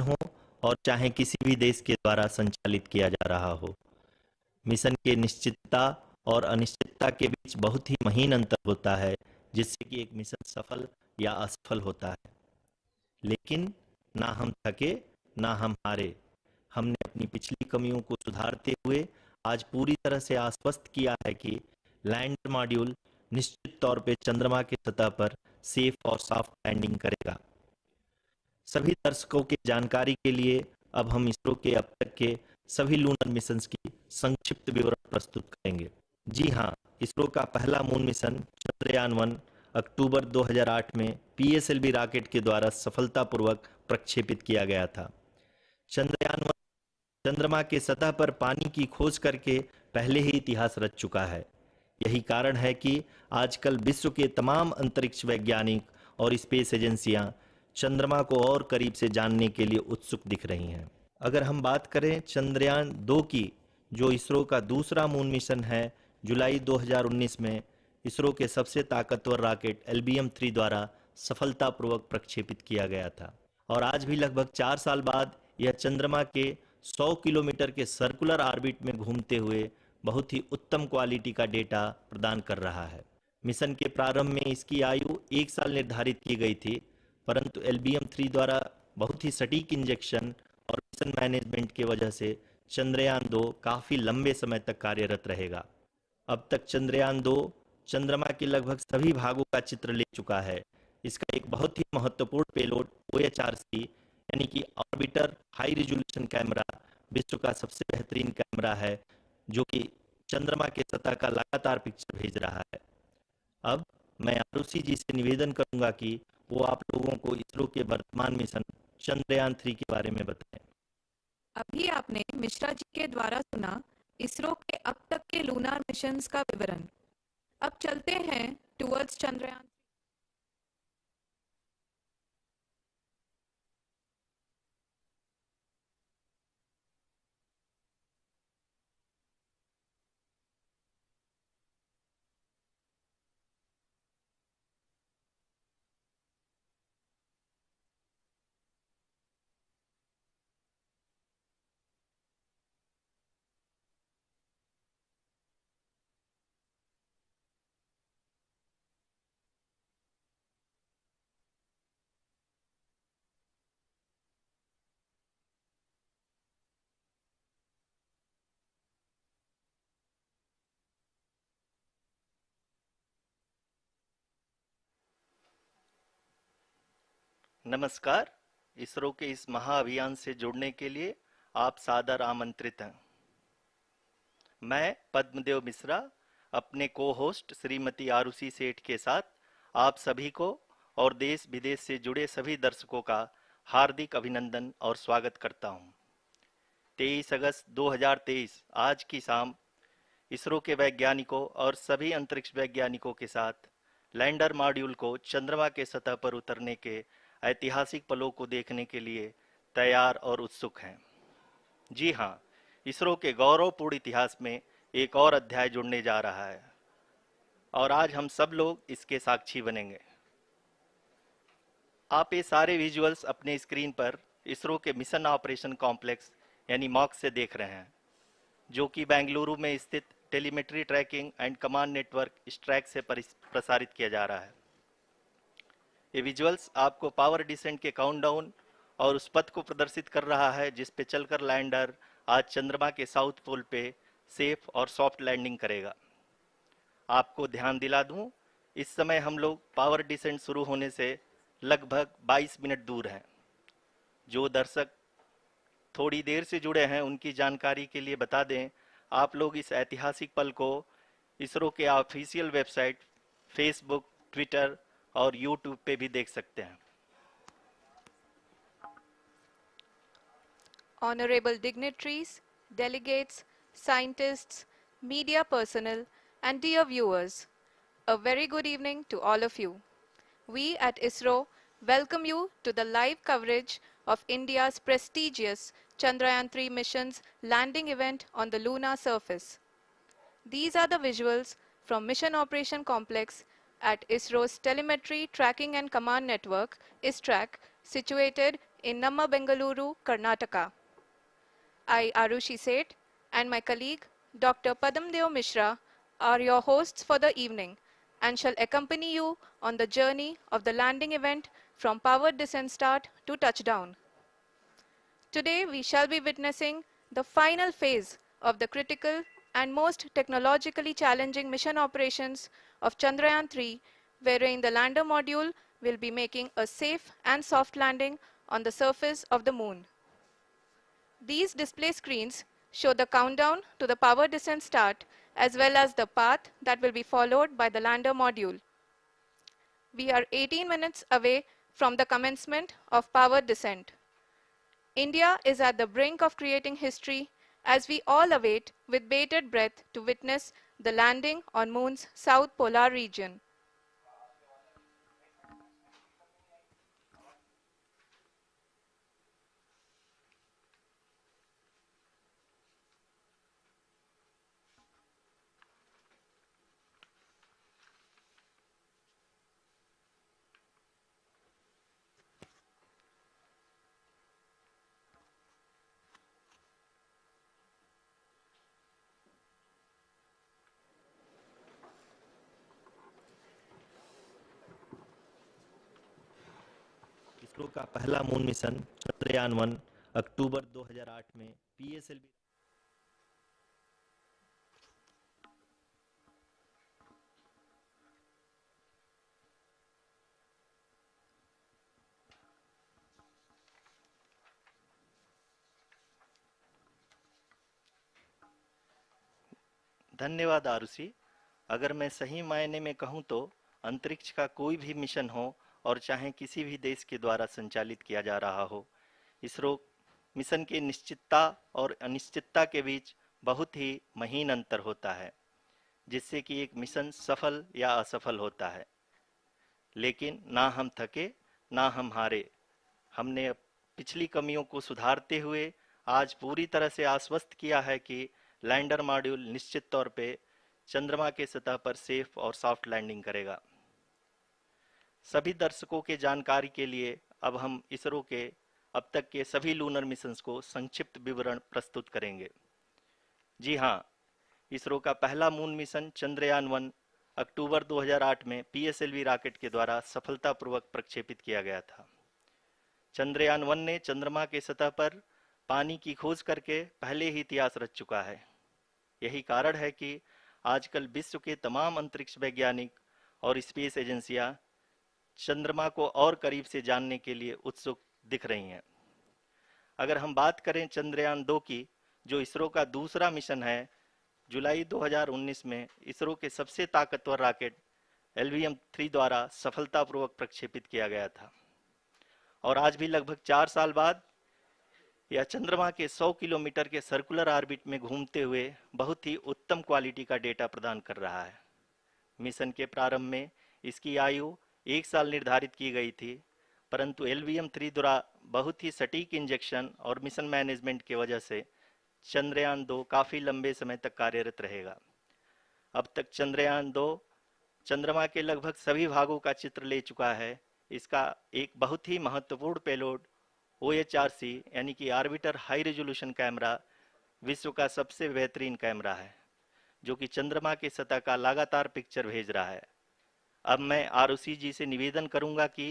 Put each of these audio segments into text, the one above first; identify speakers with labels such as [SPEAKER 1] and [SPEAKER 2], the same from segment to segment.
[SPEAKER 1] हो और चाहे किसी भी देश के द्वारा संचालित किया जा रहा हो, मिशन के निश्चितता और अनिश्चितता के बीच बहुत ही महीन अंतर होता है, जिससे कि एक मिशन सफल या असफल होता है। लेकिन ना हम थके, ना हम हारे। हमने अपनी पिछली कमियों को सुधारते हुए आज पूरी तरह से आश्वस्त किया है कि लैंडर मॉड्यूल निश्चित तौर पे चंद्रमा की सतह पर सेफ और सॉफ्ट लैंडिंग करेगा। सभी दर्शकों की जानकारी के लिए अब हम इसरो के अब तक के सभी लूनर मिशंस की संक्षिप्त विवरण प्रस्तुत करेंगे। जी हाँ, इसरो का पहला मून मिशन चंद्रयान 1 अक्टूबर 2008 में पीएसएलवी रॉकेट के द्वारा सफलतापूर्वक प्रक्षेपित किया गया था। चंद्रयान 1 चंद्रमा के सतह पर पानी की खोज करके पहले ही इतिहास रच चुका है। यही कारण है कि आजकल विश्व के तमाम अंतरिक्ष वैज्ञानिक और स्पेस एजेंसियां चंद्रमा को और करीब से जानने के लिए उत्सुक दिख रही हैं। अगर हम बात करें चंद्रयान 2 की, जो इसरो का दूसरा मून मिशन है, जुलाई 2019 में इसरो के सबसे ताकतवर रॉकेट LBM-3 द्वारा सफलतापूर्वक प्रक्षेपित किया गया था और आज भी लगभग 4 साल बाद यह चंद्रमा के 100 किलोमीटर के सर्कुलर ऑर्बिट में घूमते हुए बहुत ही उत्तम क्वालिटी का डेटा प्रदान कर रहा है। मिशन के प्रारंभ में इसकी आयु 1 साल निर्धारित की गई थी, परंतु LBM-3 द्वारा बहुत ही सटीक इंजेक्शन और मिशन मैनेजमेंट की वजह से चंद्रयान 2 काफ़ी लंबे समय तक कार्यरत रहेगा। अब तक चंद्रयान 2 चंद्रमा के लगभग सभी भागों का चित्र ले चुका है। इसका एक बहुत ही महत्वपूर्ण पेलोड OHRC यानी कि ऑर्बिटर हाई रिजोल्यूशन कैमरा विश्व का सबसे बेहतरीन कैमरा है, जो कि चंद्रमा के सतह का लगातार पिक्चर भेज रहा है। अब मैं आरुषि जी से निवेदन करूंगा कि वो आप लोगों को इसरो के वर्तमान मिशन चंद्रयान 3 के बारे में बताएं।
[SPEAKER 2] अभी आपने मिश्रा जी के द्वारा सुना इसरो के अब तक के लूनार मिशंस का विवरण। अब चलते हैं टुवर्ड्स चंद्रयान।
[SPEAKER 1] नमस्कार। इसरो के इस महाअभियान से जुड़ने के लिए आप सादर आमंत्रित हैं। मैं पद्मदेव मिश्रा अपने को होस्ट श्रीमती आरुषि सेठ के साथ आप सभी को और देश विदेश से जुड़े सभी दर्शकों का हार्दिक अभिनंदन और स्वागत करता हूं। 23 अगस्त 2023 आज की शाम इसरो के वैज्ञानिकों और सभी अंतरिक्ष वैज्ञानिकों के साथ लैंडर मॉड्यूल को चंद्रमा के सतह पर उतरने के ऐतिहासिक पलों को देखने के लिए तैयार और उत्सुक हैं। जी हाँ, इसरो के गौरवपूर्ण इतिहास में एक और अध्याय जुड़ने जा रहा है और आज हम सब लोग इसके साक्षी बनेंगे। आप ये सारे विजुअल्स अपने स्क्रीन पर इसरो के मिशन ऑपरेशन कॉम्प्लेक्स यानी मॉक से देख रहे हैं, जो कि बेंगलुरु में स्थित telemetry tracking and command network ISTRAC से प्रसारित किया जा रहा है। ये विजुअल्स आपको पावर डिसेंट के काउंटडाउन और उस पथ को प्रदर्शित कर रहा है जिस पे चलकर लैंडर आज चंद्रमा के साउथ पोल पे सेफ और सॉफ्ट लैंडिंग करेगा। आपको ध्यान दिला दूं, इस समय हम लोग पावर डिसेंट शुरू होने से लगभग 22 मिनट दूर हैं। जो दर्शक थोड़ी देर से जुड़े हैं उनकी जानकारी के लिए बता दें, आप लोग इस ऐतिहासिक पल को इसरो के ऑफिशियल वेबसाइट, फेसबुक, ट्विटर और यूट्यूब पे भी देख सकते हैं।
[SPEAKER 2] Honorable dignitaries, delegates, scientists, media personnel, and dear viewers, a very good evening to all of you. We at ISRO welcome you to the live coverage of India's prestigious Chandrayaan-3 mission's landing event on the lunar surface. These are the visuals from Mission Operation Complex at ISRO's Telemetry Tracking and Command Network, ISTRAC, situated in Namma Bengaluru, Karnataka. I, Arushi Seth, and my colleague, Dr. Padamdeo Mishra, are your hosts for the evening and shall accompany you on the journey of the landing event from powered descent start to touchdown. Today, we shall be witnessing the final phase of the critical and most technologically challenging mission operations of Chandrayaan 3, wherein the lander module will be making a safe and soft landing on the surface of the moon. These display screens show the countdown to the power descent start as well as the path that will be followed by the lander module. We are 18 minutes away from the commencement of power descent. India is at the brink of creating history as we all await with bated breath to witness the landing on Moon's south polar region.
[SPEAKER 1] ISRO का पहला moon mission Chandrayaan 1 अक्टूबर 2008 में PSLV धन्यवाद आरुषि। अगर मैं सही मायने में कहूं तो अंतरिक्ष का कोई भी मिशन हो और चाहे किसी भी देश के द्वारा संचालित किया जा रहा हो, इसरो मिशन के निश्चितता और अनिश्चितता के बीच बहुत ही महीन अंतर होता है, जिससे कि एक मिशन सफल या असफल होता है। लेकिन ना हम थके ना हम हारे। हमने पिछली कमियों को सुधारते हुए आज पूरी तरह से आश्वस्त किया है कि लैंडर मॉड्यूल निश्चित तौर पे चंद्रमा के सतह पर सेफ और सॉफ्ट लैंडिंग करेगा। सभी दर्शकों के जानकारी के लिए अब हम इसरो के अब तक के सभी लूनर मिशंस को संक्षिप्त विवरण प्रस्तुत करेंगे। जी हाँ, इसरो का पहला मून मिशन चंद्रयान 1 अक्टूबर 2008 में पीएसएलवी रॉकेट के द्वारा सफलतापूर्वक प्रक्षेपित किया गया था। चंद्रयान 1 ने चंद्रमा के सतह पर पानी की खोज करके पहले ही इतिहास रच चुका है। यही कारण है कि आजकल विश्व के तमाम अंतरिक्ष वैज्ञानिक और स्पेस एजेंसियां चंद्रमा को और करीब से जानने के लिए उत्सुक दिख रही हैं। अगर हम बात करें चंद्रयान 2 की, जो इसरो का दूसरा मिशन है, जुलाई 2019 में इसरो के सबसे ताकतवर रॉकेट LVM-3 द्वारा सफलतापूर्वक प्रक्षेपित किया गया था और आज भी लगभग 4 साल बाद यह चंद्रमा के 100 किलोमीटर के सर्कुलर ऑर्बिट में घूमते हुए बहुत ही उत्तम क्वालिटी का डेटा प्रदान कर रहा है। मिशन के प्रारंभ में इसकी आयु 1 साल निर्धारित की गई थी, परंतु LVM-3 द्वारा बहुत ही सटीक इंजेक्शन और मिशन मैनेजमेंट की वजह से चंद्रयान 2 काफ़ी लंबे समय तक कार्यरत रहेगा। अब तक चंद्रयान 2 चंद्रमा के लगभग सभी भागों का चित्र ले चुका है। इसका एक बहुत ही महत्वपूर्ण पेलोड OHRC यानी कि ऑर्बिटर हाई रेजोल्यूशन कैमरा विश्व का सबसे बेहतरीन कैमरा है, जो कि चंद्रमा के सतह का लगातार पिक्चर भेज रहा है। अब मैं आरुषि जी से निवेदन करूंगा कि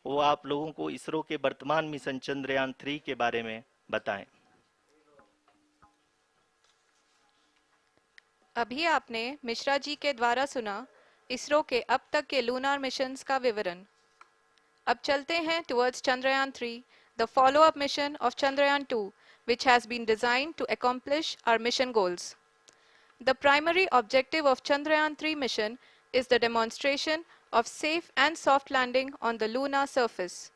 [SPEAKER 1] वो आप लोगों को इसरो के वर्तमान मिशन चंद्रयान 3 के बारे में बताएं।
[SPEAKER 2] अभी आपने मिश्रा जी के द्वारा सुना इसरो के अब तक के लूनार मिशंस का विवरण। अब चलते हैं towards Chandrayaan 3, the follow-up mission of Chandrayaan 2, which has been designed to accomplish our mission goals. The primary objective of Chandrayaan 3 mission is the demonstration of safe and soft landing on the lunar surface.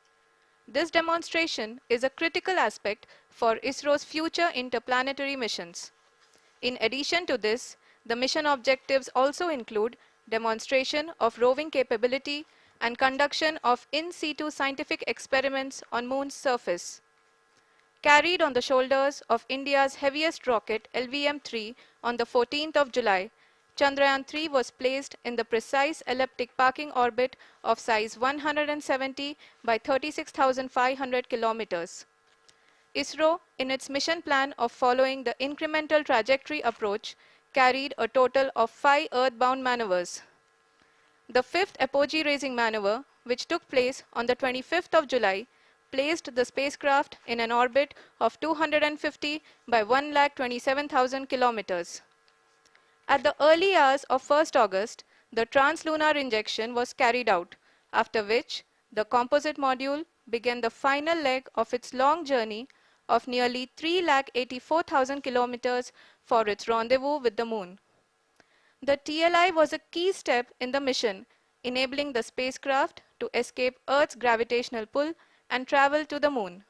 [SPEAKER 2] This demonstration is a critical aspect for ISRO's future interplanetary missions. In addition to this, the mission objectives also include demonstration of roving capability and conduction of in situ scientific experiments on Moon's surface. Carried on the shoulders of India's heaviest rocket LVM-3 on the 14th of July, Chandrayaan-3 was placed in the precise elliptic parking orbit of size 170 by 36,500 kilometers. ISRO, in its mission plan of following the incremental trajectory approach, carried a total of 5 earthbound maneuvers. The fifth apogee raising maneuver, which took place on the 25th of July, placed the spacecraft in an orbit of 250 by 1,27,000 kilometers. At the early hours of 1st August, the translunar injection was carried out, after which the composite module began the final leg of its long journey of nearly 3,84,000 kilometers for its rendezvous with the Moon. The TLI was a key step in the mission, enabling the spacecraft to escape Earth's gravitational pull and travel to the Moon.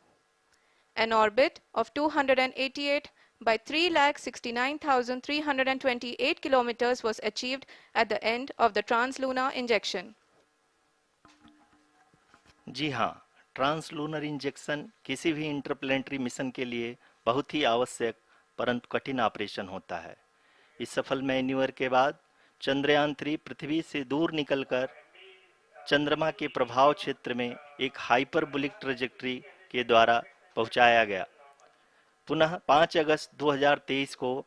[SPEAKER 2] An orbit of 288 by 3,69,328 kilometers was achieved at the end of the translunar injection.
[SPEAKER 1] जी हाँ, translunar injection किसी भी interplanetary mission के लिए बहुत ही आवश्यक परंतु कठिन operation होता है। इस सफल मैन्यूवर के बाद चंद्रयान 3 पृथ्वी से दूर निकलकर चंद्रमा के प्रभाव क्षेत्र में एक हाइपरबोलिक ट्रेजेक्टरी के द्वारा पहुंचाया गया। पुनः 5 अगस्त 2023 को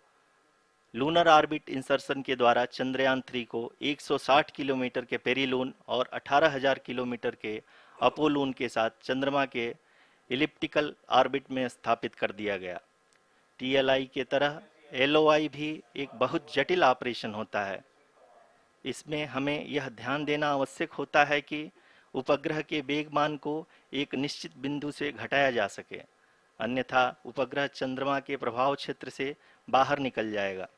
[SPEAKER 1] लूनर ऑर्बिट इंसर्शन के द्वारा चंद्रयान 3 को 160 किलोमीटर के पेरीलून और 18,000 किलोमीटर के अपोलून के साथ चंद्रमा के इलिप्टिकल ऑर्बिट में स्थापित कर दिया गया। टीएलआई के तरह एलओआई भी एक बहुत जटिल ऑपरेशन होता है। इसमें हमें यह ध्यान देना आवश्यक होता है कि उपग्रह के वेगमान को एक निश्चित बिंदु से घटाया जा सके, अन्यथा उपग्रह चंद्रमा के प्रभाव क्षेत्र से बाहर निकल जाएगा।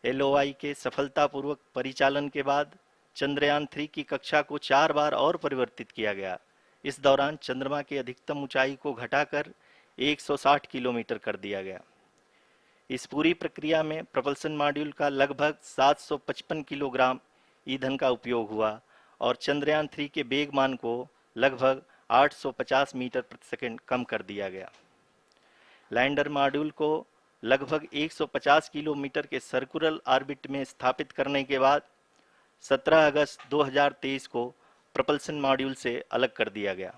[SPEAKER 1] एलओआई के सफलतापूर्वक परिचालन के बाद चंद्रयान 3 की कक्षा को 4 बार और परिवर्तित किया गया। इस दौरान चंद्रमा की अधिकतम ऊंचाई को घटाकर 160 किलोमीटर कर दिया गया। इस पूरी प्रक्रिया में प्रपल्सन मॉड्यूल का लगभग 755 किलोग्राम ईंधन का उपयोग हुआ और चंद्रयान 3 के वेगमान को लगभग 850 मीटर प्रति सेकंड कम कर दिया गया। लैंडर मॉड्यूल को लगभग 150 किलोमीटर के सर्कुलर ऑर्बिट में स्थापित करने के बाद 17 अगस्त 2023 को प्रपल्सन मॉड्यूल से अलग कर दिया गया।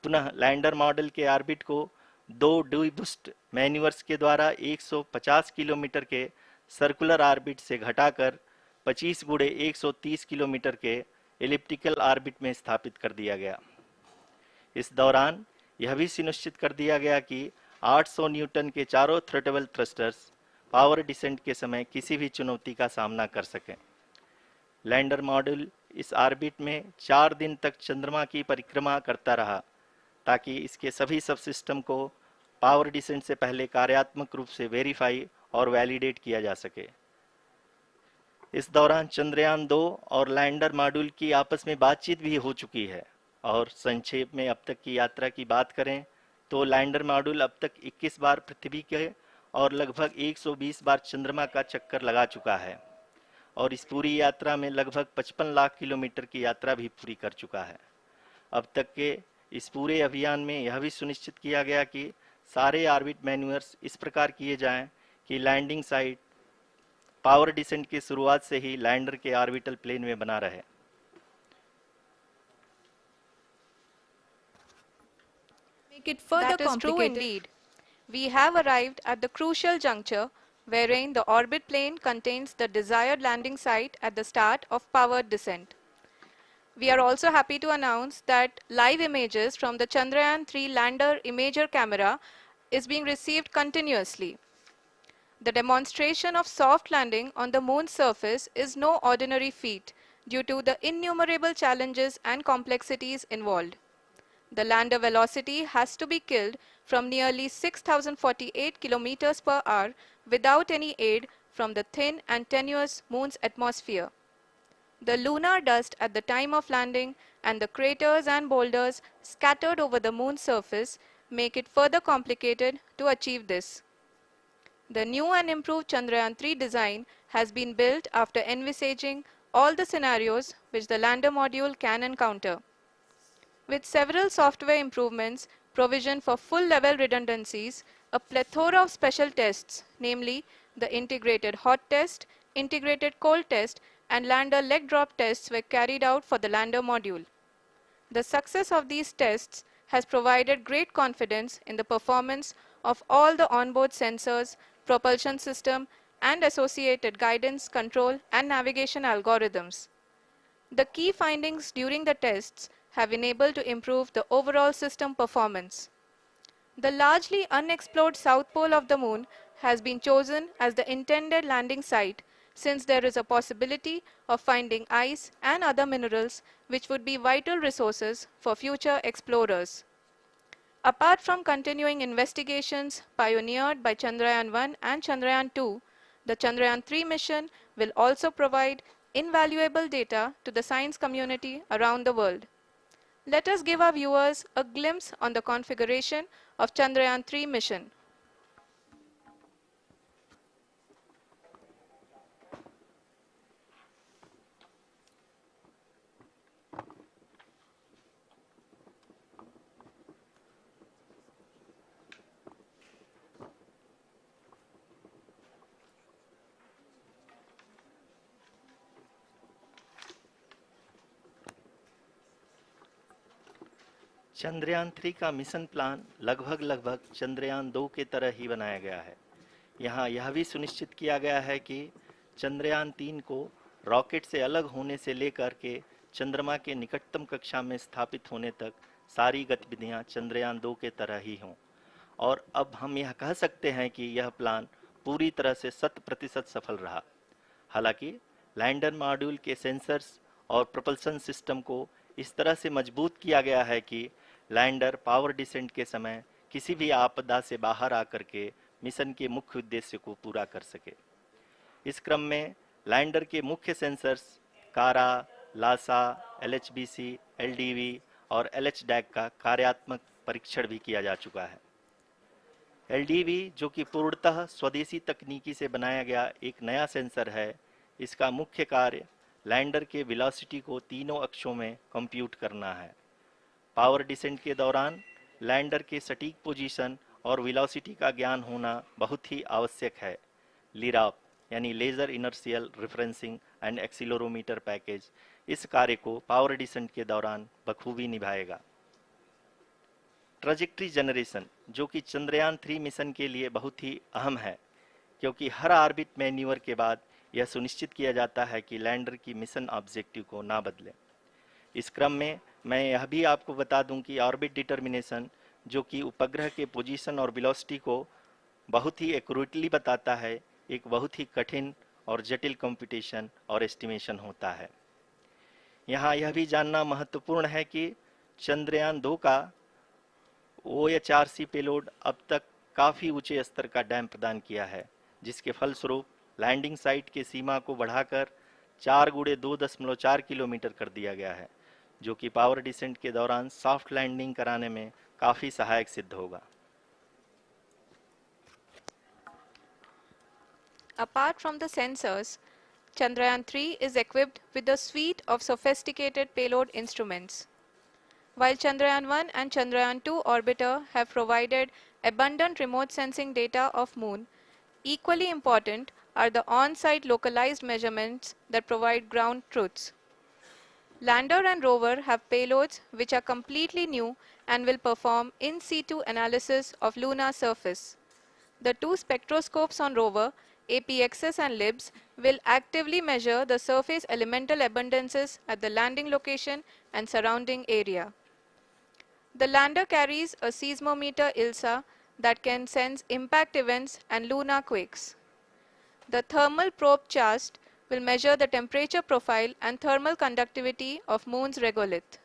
[SPEAKER 1] पुनः लैंडर मॉडल के ऑर्बिट को 2 डीबूस्ट मैन्यूवर्स के द्वारा 150 किलोमीटर के सर्कुलर ऑर्बिट से घटाकर 25 गुणे 130 किलोमीटर के एलिप्टिकल ऑर्बिट में स्थापित कर दिया गया। इस दौरान यह भी सुनिश्चित कर दिया गया कि 800 न्यूटन के चारों थ्रोटेबल थ्रस्टर्स पावर डिसेंट के समय किसी भी चुनौती का सामना कर सकें। लैंडर मॉड्यूल इस ऑर्बिट में 4 दिन तक चंद्रमा की परिक्रमा करता रहा ताकि इसके सभी सब सिस्टम को पावर डिसेंट से पहले कार्यात्मक रूप से वेरीफाई और वैलिडेट किया जा सके। इस दौरान चंद्रयान 2 और लैंडर मॉड्यूल की आपस में बातचीत भी हो चुकी है। और संक्षेप में अब तक की यात्रा की बात करें तो लैंडर मॉड्यूल अब तक 21 बार पृथ्वी के और लगभग 120 बार चंद्रमा का चक्कर लगा चुका है और इस पूरी यात्रा में लगभग 55 लाख किलोमीटर की यात्रा भी पूरी कर चुका है। अब तक के इस पूरे अभियान में यह भी सुनिश्चित किया गया कि सारे ऑर्बिट मैन्यूवर्स इस प्रकार किए जाएं कि लैंडिंग साइट पावर डिसेंट की शुरुआत से ही लैंडर के ऑर्बिटल प्लेन में बना रहे।
[SPEAKER 2] Make it further that is true indeed. We have arrived at the crucial juncture wherein the orbit plane contains the desired landing site at the start of powered descent. We are also happy to announce that live images from the Chandrayaan-3 lander imager camera is being received continuously. The demonstration of soft landing on the moon's surface is no ordinary feat due to the innumerable challenges and complexities involved. The lander velocity has to be killed from nearly 6,048 kilometers per hour without any aid from the thin and tenuous moon's atmosphere. The lunar dust at the time of landing and the craters and boulders scattered over the moon's surface make it further complicated to achieve this. The new and improved Chandrayaan-3 design has been built after envisaging all the scenarios which the lander module can encounter. With several software improvements, provision for full-level redundancies, a plethora of special tests, namely the integrated hot test, integrated cold test, and lander leg drop tests were carried out for the lander module. The success of these tests has provided great confidence in the performance of all the onboard sensors, propulsion system, and associated guidance, control, and navigation algorithms. The key findings during the tests have enabled to improve the overall system performance. The largely unexplored south pole of the moon has been chosen as the intended landing site since there is a possibility of finding ice and other minerals which would be vital resources for future explorers. Apart from continuing investigations pioneered by Chandrayaan-1 and Chandrayaan-2, the Chandrayaan-3 mission will also provide invaluable data to the science community around the world. Let us give our viewers a glimpse on the configuration of Chandrayaan-3 mission.
[SPEAKER 1] Chandrayaan 3 का mission plan लगभग चंद्रयान 2 के तरह ही बनाया गया है। यहाँ यह भी सुनिश्चित किया गया है कि चंद्रयान 3 को रॉकेट से अलग होने से लेकर के चंद्रमा के निकटतम कक्षा में स्थापित होने तक सारी गतिविधियां चंद्रयान 2 के तरह ही हों। और अब हम यह कह सकते हैं कि यह प्लान पूरी तरह से 100% सफल रहा। हालांकि लैंडर मॉड्यूल के सेंसर्स और propulsion सिस्टम को इस तरह से मजबूत किया गया है कि लैंडर पावर डिसेंट के समय किसी भी आपदा से बाहर आकर के मिशन के मुख्य उद्देश्य को पूरा कर सके। इस क्रम में लैंडर के मुख्य सेंसर्स कारा, लासा, LHBC, LDV और LHDAC का कार्यात्मक परीक्षण भी किया जा चुका है। LDV जो कि पूर्णतः स्वदेशी तकनीकी से बनाया गया एक नया सेंसर है, इसका मुख्य कार्य लैंडर के वेलोसिटी को तीनों अक्षों में कंप्यूट करना है। पावर डिसेंट के दौरान लैंडर के सटीक पोजीशन और वेलोसिटी का ज्ञान होना बहुत ही आवश्यक है। लिराप यानी laser inertial referencing and accelerometer package इस कार्य को पावर डिसेंट के दौरान बखूबी निभाएगा। ट्रैजेक्टरी जनरेशन जो कि चंद्रयान 3 मिशन के लिए बहुत ही अहम है, क्योंकि हर ऑर्बिट मैन्यूवर के बाद यह सुनिश्चित किया जाता है कि लैंडर की मिशन ऑब्जेक्टिव को ना बदले। इस क्रम में मैं यह भी आपको बता दूं कि ऑर्बिट डिटर्मिनेशन जो कि उपग्रह के पोजीशन और वेलोसिटी को बहुत ही एक्यूरेटली बताता है, एक बहुत ही कठिन और जटिल कंप्यूटेशन और एस्टिमेशन होता है। यहाँ यह भी जानना महत्वपूर्ण है कि चंद्रयान 2 का OHRC पेलोड अब तक काफ़ी ऊंचे स्तर का डैम प्रदान किया है, जिसके फलस्वरूप लैंडिंग साइट के सीमा को बढ़ाकर 4 गुणे 2.4 किलोमीटर कर दिया गया है, जो कि पावर डिसेंट के दौरान सॉफ्ट लैंडिंग कराने में काफ़ी सहायक सिद्ध होगा।
[SPEAKER 2] Apart from the sensors, Chandrayaan-3 is equipped with a suite of sophisticated payload instruments. While Chandrayaan-1 and Chandrayaan-2 orbiter have provided abundant remote sensing data of Moon, equally important are the on-site localized measurements that provide ground truths. Lander and rover have payloads which are completely new and will perform in situ analysis of lunar surface. The two spectroscopes on rover, APXS and LIBS, will actively measure the surface elemental abundances at the landing location and surrounding area. The lander carries a seismometer ILSA that can sense impact events and lunar quakes. The thermal probe CHAST will measure the temperature profile and thermal conductivity of Moon's regolith.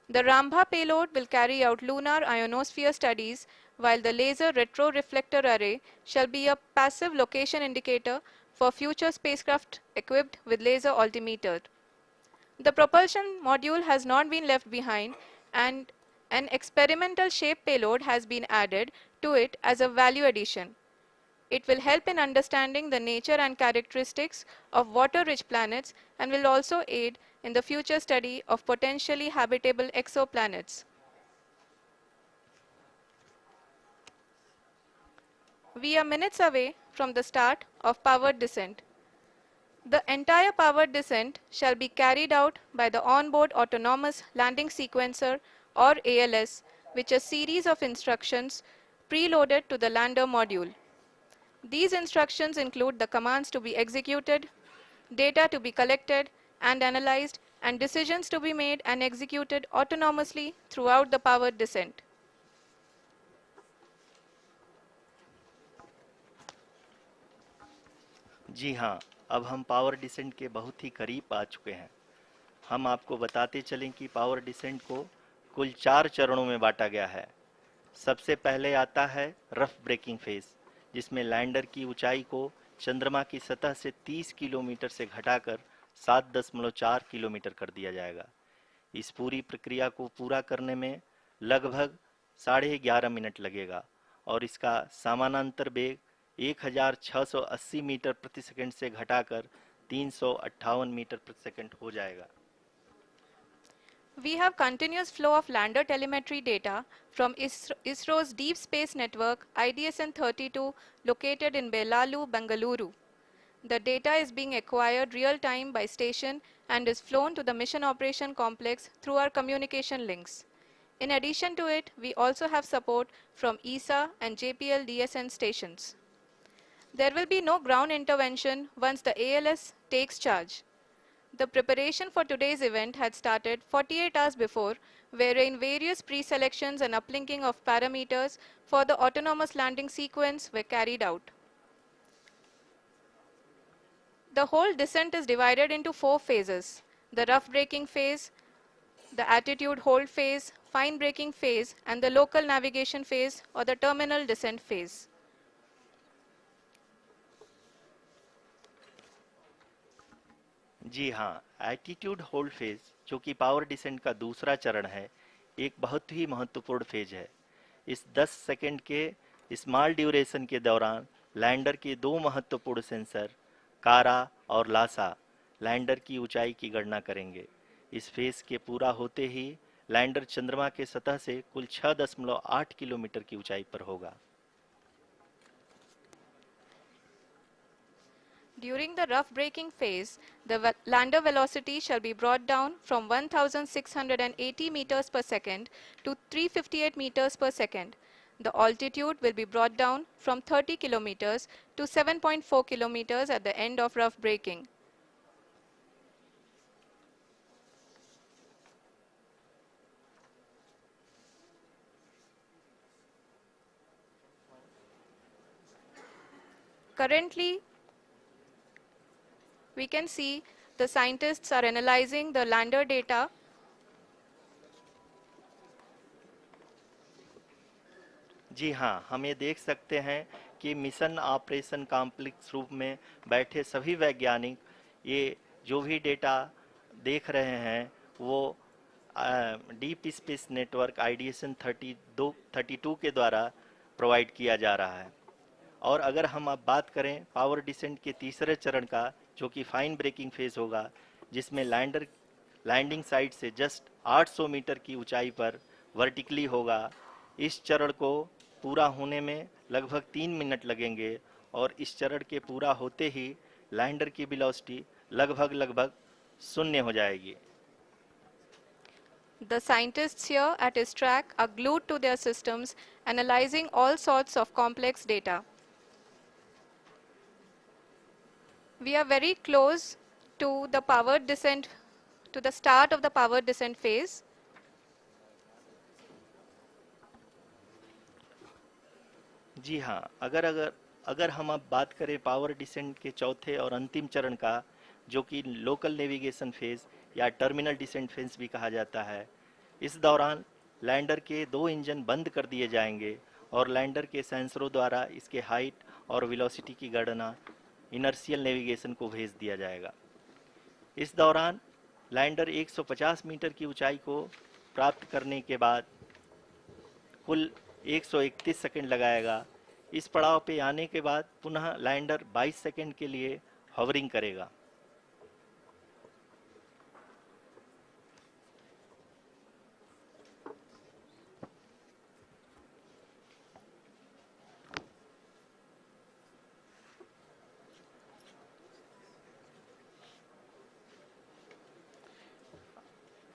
[SPEAKER 2] The Rambha payload will carry out lunar ionosphere studies, while the laser retroreflector array shall be a passive location indicator for future spacecraft equipped with laser altimeter. The propulsion module has not been left behind, and an experimental shape payload has been added to it as a value addition. It will help in understanding the nature and characteristics of water-rich planets and will also aid in the future study of potentially habitable exoplanets. We are minutes away from the start of powered descent. The entire powered descent shall be carried out by the onboard autonomous landing sequencer or ALS, which is a series of instructions preloaded to the lander module. These instructions include the commands to be executed, data to be collected and analyzed, and decisions to be made and executed autonomously throughout the powered descent.
[SPEAKER 1] जी हाँ, अब हम power descent के बहुत ही करीब आ चुके हैं। हम आपको बताते चलें कि पावर डिसेंट को कुल 4 चरणों में बांटा गया है। सबसे पहले आता है रफ ब्रेकिंग फेज, जिसमें लैंडर की ऊंचाई को चंद्रमा की सतह से 30 किलोमीटर से घटाकर 7.4 किलोमीटर कर दिया जाएगा। इस पूरी प्रक्रिया को पूरा करने में लगभग 11.5 मिनट लगेगा और इसका समानांतर वेग 1680 मीटर प्रति सेकंड से घटाकर 358 मीटर प्रति सेकंड हो जाएगा।
[SPEAKER 2] We have continuous flow of lander telemetry data from ISRO's Deep Space Network IDSN-32 located in Belalu, Bengaluru. The data is being acquired real-time by station and is flown to the Mission Operation Complex through our communication links. In addition to it, we also have support from ESA and JPL DSN stations. There will be no ground intervention once the ALS takes charge. The preparation for today's event had started 48 hours before, wherein various pre-selections and uplinking of parameters for the autonomous landing sequence were carried out. The whole descent is divided into 4 phases: the rough braking phase, the attitude hold phase, fine braking phase, and the local navigation phase or the terminal descent phase.
[SPEAKER 1] जी हाँ, attitude hold phase, जो कि power descent का दूसरा चरण है, एक बहुत ही महत्वपूर्ण फेज है। इस 10 सेकंड के स्मॉल ड्यूरेशन के दौरान लैंडर के दो महत्वपूर्ण सेंसर कारा और लासा लैंडर की ऊंचाई की गणना करेंगे। इस फेज के पूरा होते ही लैंडर चंद्रमा के सतह से कुल 6.8 किलोमीटर की ऊंचाई पर होगा।
[SPEAKER 2] During the rough braking phase, the lander velocity shall be brought down from 1680 meters per second to 358 meters per second. The altitude will be brought down from 30 kilometers to 7.4 kilometers at the end of rough braking. Currently, we can see the scientists are analyzing the lander data.
[SPEAKER 1] जी हाँ, हम ये देख सकते हैं कि mission operation complex रूप में बैठे सभी वैज्ञानिक ये जो भी डेटा देख रहे हैं वो डीप स्पेस नेटवर्क IDSN 32 के द्वारा प्रोवाइड किया जा रहा है। और अगर हम अब बात करें पावर डिसेंट के तीसरे चरण का, जो कि फाइन ब्रेकिंग फेज होगा, जिसमें लैंडिंग साइट से जस्ट 800 मीटर की ऊंचाई पर वर्टिकली होगा। इस चरण को पूरा होने में लगभग 3 मिनट लगेंगे और इस चरण के पूरा होते ही लैंडर की वेलोसिटी लगभग शून्य हो जाएगी।
[SPEAKER 2] The scientists here at ISTRAC are glued to their systems, analyzing all sorts of complex data. We are very close to the powered descent, to the start of the powered descent phase.
[SPEAKER 1] जी हाँ, अगर हम अब बात करें power descent के चौथे और अंतिम चरण का, जो कि लोकल नेविगेशन फेज या टर्मिनल डिसेंट फेज भी कहा जाता है, इस दौरान लैंडर के 2 इंजन बंद कर दिए जाएंगे और लैंडर के सेंसरों द्वारा इसके हाइट और वेलोसिटी की गणना इनर्शियल नेविगेशन को भेज दिया जाएगा। इस दौरान लैंडर 150 मीटर की ऊंचाई को प्राप्त करने के बाद कुल 131 सेकंड लगाएगा। इस पड़ाव पे आने के बाद पुनः लैंडर 22 सेकंड के लिए हॉवरिंग करेगा।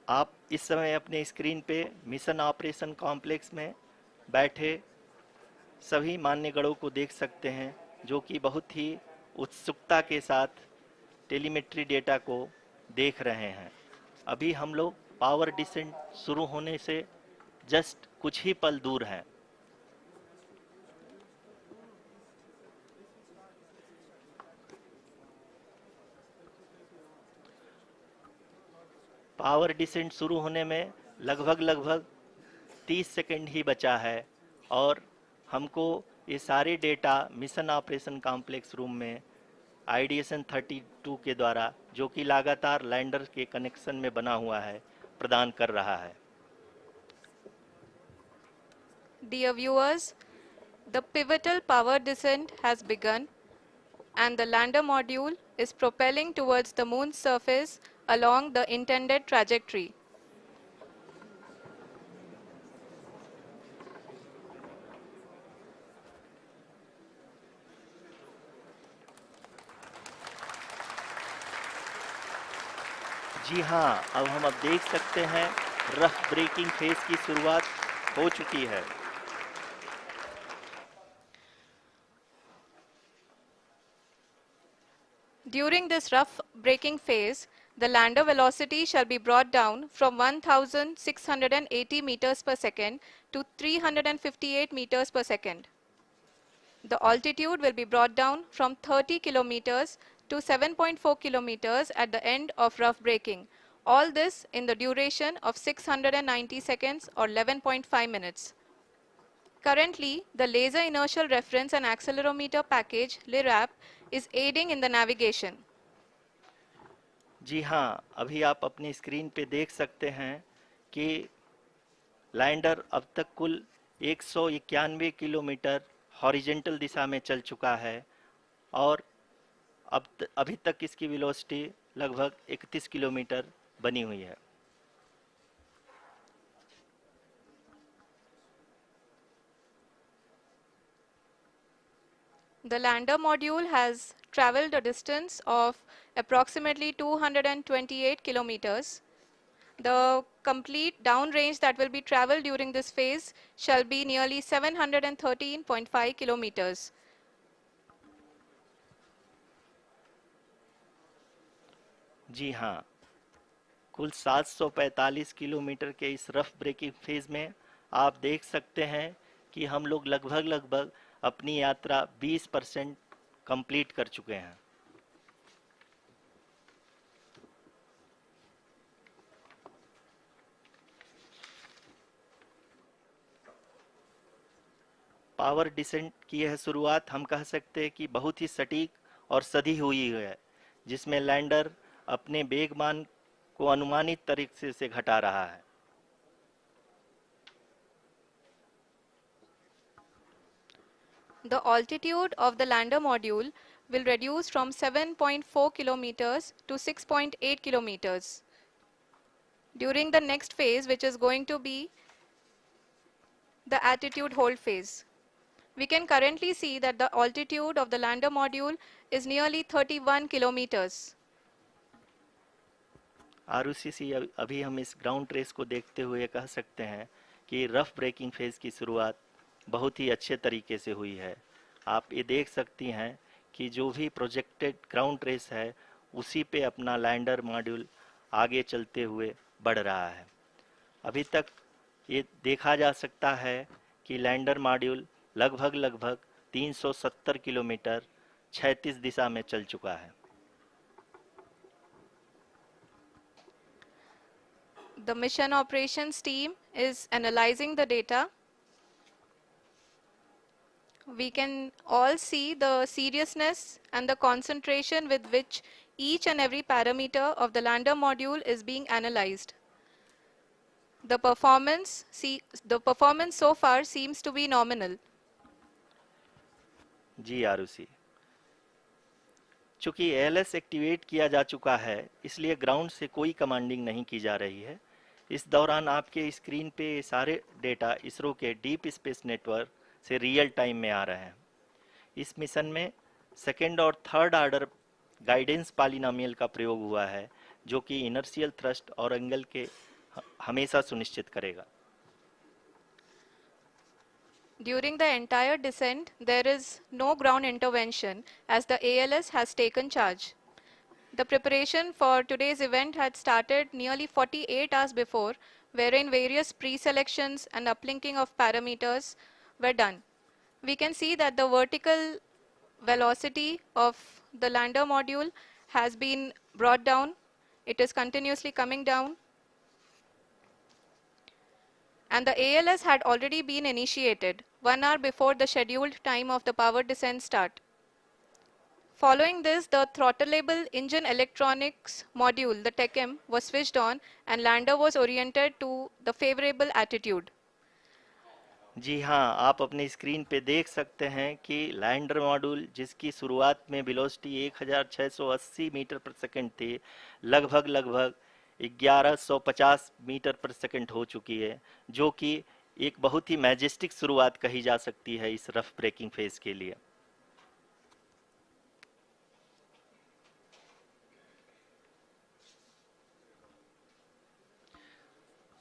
[SPEAKER 1] आप इस समय अपने स्क्रीन पे मिशन ऑपरेशन कॉम्प्लेक्स में बैठे सभी मान्यगणों को देख सकते हैं, जो कि बहुत ही उत्सुकता के साथ टेलीमेट्री डेटा को देख रहे हैं। अभी हम लोग पावर डिसेंट शुरू होने से जस्ट कुछ ही पल दूर हैं। पावर डिसेंट शुरू होने में लगभग 30 सेकंड ही बचा है और हमको ये सारे data mission operation complex room में आईडीएसएन 32 के द्वारा, जो कि लगातार लैंडर के कनेक्शन में बना हुआ है, प्रदान कर रहा है।
[SPEAKER 2] Dear viewers, the pivotal power descent has begun and the lander module is propelling towards the moon's surface along the intended trajectory.
[SPEAKER 1] जी हाँ, अब देख सकते हैं रफ ब्रेकिंग फेज की शुरुआत हो चुकी है।
[SPEAKER 2] During this rough braking phase, the lander velocity shall be brought down from 1680 meters per second to 358 meters per second. The altitude will be brought down from 30 kilometers to 7.4 kilometers at the end of rough braking. All this in the duration of 690 seconds or 11.5 minutes. Currently, the Laser Inertial Reference and Accelerometer package (LIRAP) is aiding in the navigation.
[SPEAKER 1] जी हाँ, अभी आप अपनी screen पे देख सकते हैं कि lander अब तक कुल 191 किलोमीटर हॉरिजेंटल दिशा में चल चुका है और अभी तक इसकी वेलोसिटी लगभग 31 किलोमीटर बनी हुई है।
[SPEAKER 2] The lander module has traveled a distance of approximately 228 kilometers. The complete downrange that will be traveled during this phase shall be nearly 713.5 kilometers.
[SPEAKER 1] जी हाँ, कुल 745 किलोमीटर के इस रफ ब्रेकिंग फेज में आप देख सकते हैं कि हम लोग लगभग अपनी यात्रा 20% कंप्लीट कर चुके हैं। पावर डिसेंट की यह शुरुआत हम कह सकते हैं कि बहुत ही सटीक और सधी हुई है, जिसमें लैंडर अपने वेगमान को अनुमानित तरीके से घटा रहा है।
[SPEAKER 2] The altitude of the lander module will reduce from 7.4 kilometers to 6.8 kilometers. During the next phase, which is going to be the attitude hold phase. We can currently see that the altitude of the lander module is nearly 31 kilometers.
[SPEAKER 1] आरयूसीसी अभी हम इस ground trace को देखते हुए कह सकते हैं कि रफ ब्रेकिंग फेज की शुरुआत बहुत ही अच्छे तरीके से हुई है। आप ये देख सकती हैं कि जो भी प्रोजेक्टेड ग्राउंड ट्रेस है उसी पे अपना लैंडर मॉड्यूल आगे चलते हुए बढ़ रहा है। अभी तक ये देखा जा सकता है कि लैंडर मॉड्यूल लगभग 370 किलोमीटर क्षैतिज दिशा में चल चुका है।
[SPEAKER 2] The mission operations team is analyzing the data. We can all see the seriousness and the concentration with which each and every parameter of the lander module is being analyzed. The performance so far seems to be nominal.
[SPEAKER 1] जी आरुषि, चूंकि ALS activate किया जा चुका है, इसलिए ground से कोई commanding नहीं की जा रही है। इस दौरान आपके स्क्रीन पे सारे डेटा इसरो के डीप स्पेस नेटवर्क से रियल टाइम में आ रहे हैं। इस मिशन में सेकेंड और थर्ड ऑर्डर गाइडेंस पॉलिनोमियल का प्रयोग हुआ है, जो कि इनर्शियल थ्रस्ट और एंगल के हमेशा सुनिश्चित करेगा।
[SPEAKER 2] During the entire descent, there is no ground intervention as the ALS has taken charge. The preparation for today's event had started nearly 48 hours before, wherein various pre-selections and uplinking of parameters were done. We can see that the vertical velocity of the lander module has been brought down. It is continuously coming down. And the ALS had already been initiated 1 hour before the scheduled time of the power descent start. Following this, the throttleable engine electronics module, the TECM, was switched on and lander was oriented to the favorable attitude.
[SPEAKER 1] जी हाँ, आप अपने screen पे देख सकते हैं कि lander module जिसकी शुरुआत में वेलोसिटी 1680 मीटर पर सेकंड थी, लगभग 1150 मीटर पर सेकंड हो चुकी है, जो कि एक बहुत ही मैजेस्टिक शुरुआत कही जा सकती है इस रफ ब्रेकिंग फेज के लिए।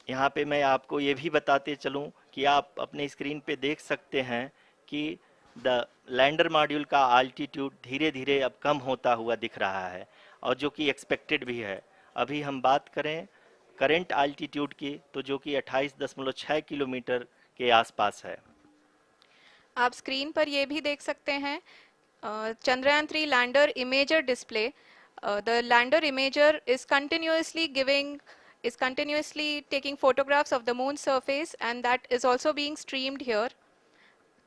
[SPEAKER 1] यहाँ पे मैं आपको ये भी बताते चलूँ कि आप अपने स्क्रीन पे देख सकते हैं कि द लैंडर मॉड्यूल का आल्टीट्यूड धीरे धीरे अब कम होता हुआ दिख रहा है, और जो कि एक्सपेक्टेड भी है। अभी हम बात करें करंट आल्टीट्यूड की, तो जो कि 28.6 किलोमीटर के आसपास है।
[SPEAKER 2] आप स्क्रीन पर ये भी देख सकते हैं Chandrayaan 3 lander imager display. The lander imager is continuously taking photographs of the moon surface, and that is also being streamed here.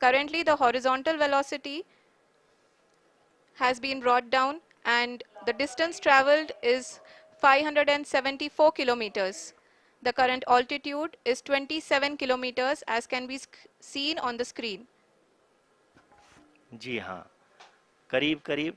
[SPEAKER 2] Currently, the horizontal velocity has been brought down and the distance traveled is 574 kilometers. The current altitude is 27 kilometers as can be seen on the screen.
[SPEAKER 1] जी हाँ, करीब करीब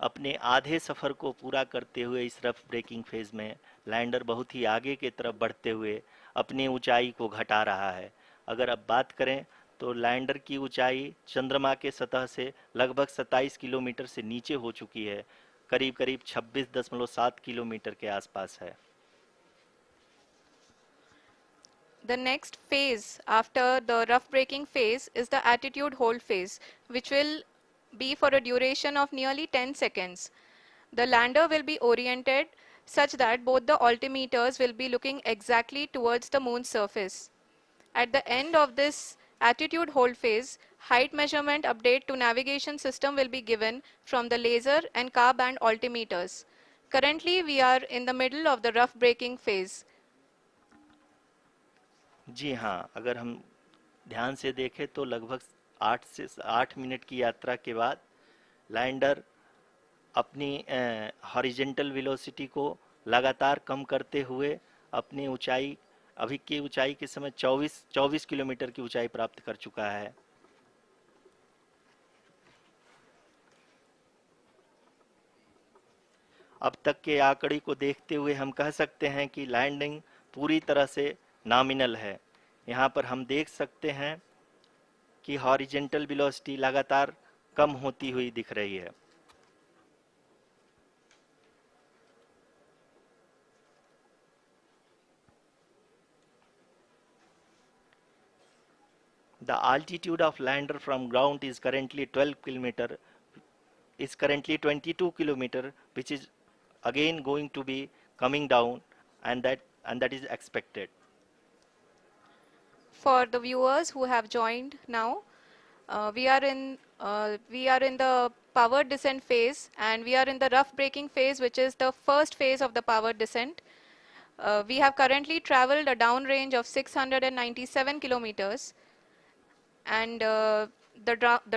[SPEAKER 1] अपने आधे सफ़र को पूरा करते हुए इस रफ ब्रेकिंग फेज में लैंडर बहुत ही आगे की तरफ बढ़ते हुए अपनी ऊंचाई को घटा रहा है। अगर अब बात करें तो लैंडर की ऊंचाई चंद्रमा के सतह से लगभग 27 किलोमीटर से नीचे हो चुकी है, करीब करीब 26.7 किलोमीटर के आसपास है।
[SPEAKER 2] The next phase after the rough braking phase is the attitude hold phase, which will be for a duration of nearly 10 seconds. The lander will be oriented such that both the altimeters will be looking exactly towards the moon's surface. At the end of this attitude hold phase, height measurement update to navigation system will be given from the laser and car band altimeters. Currently, we are in the middle of the rough braking phase.
[SPEAKER 1] जी हाँ, अगर हम ध्यान से देखें तो लगभग 8 minute की यात्रा के बाद लैंडर अपनी हॉरिजेंटल वेलोसिटी को लगातार कम करते हुए अपनी ऊंचाई, अभी की ऊंचाई के समय 24 किलोमीटर की ऊंचाई प्राप्त कर चुका है। अब तक के आंकड़े को देखते हुए हम कह सकते हैं कि लैंडिंग पूरी तरह से नॉमिनल है। यहाँ पर हम देख सकते हैं कि हॉरिजेंटल वेलोसिटी लगातार कम होती हुई दिख रही है। The altitude of lander from ground is currently 22 kilometer, which is again going to be coming down, and that is expected.
[SPEAKER 2] For the viewers who have joined now, we are in the power descent phase, and we are in the rough braking phase, which is the first phase of the power descent. We have currently traveled a downrange of 697 kilometers, and the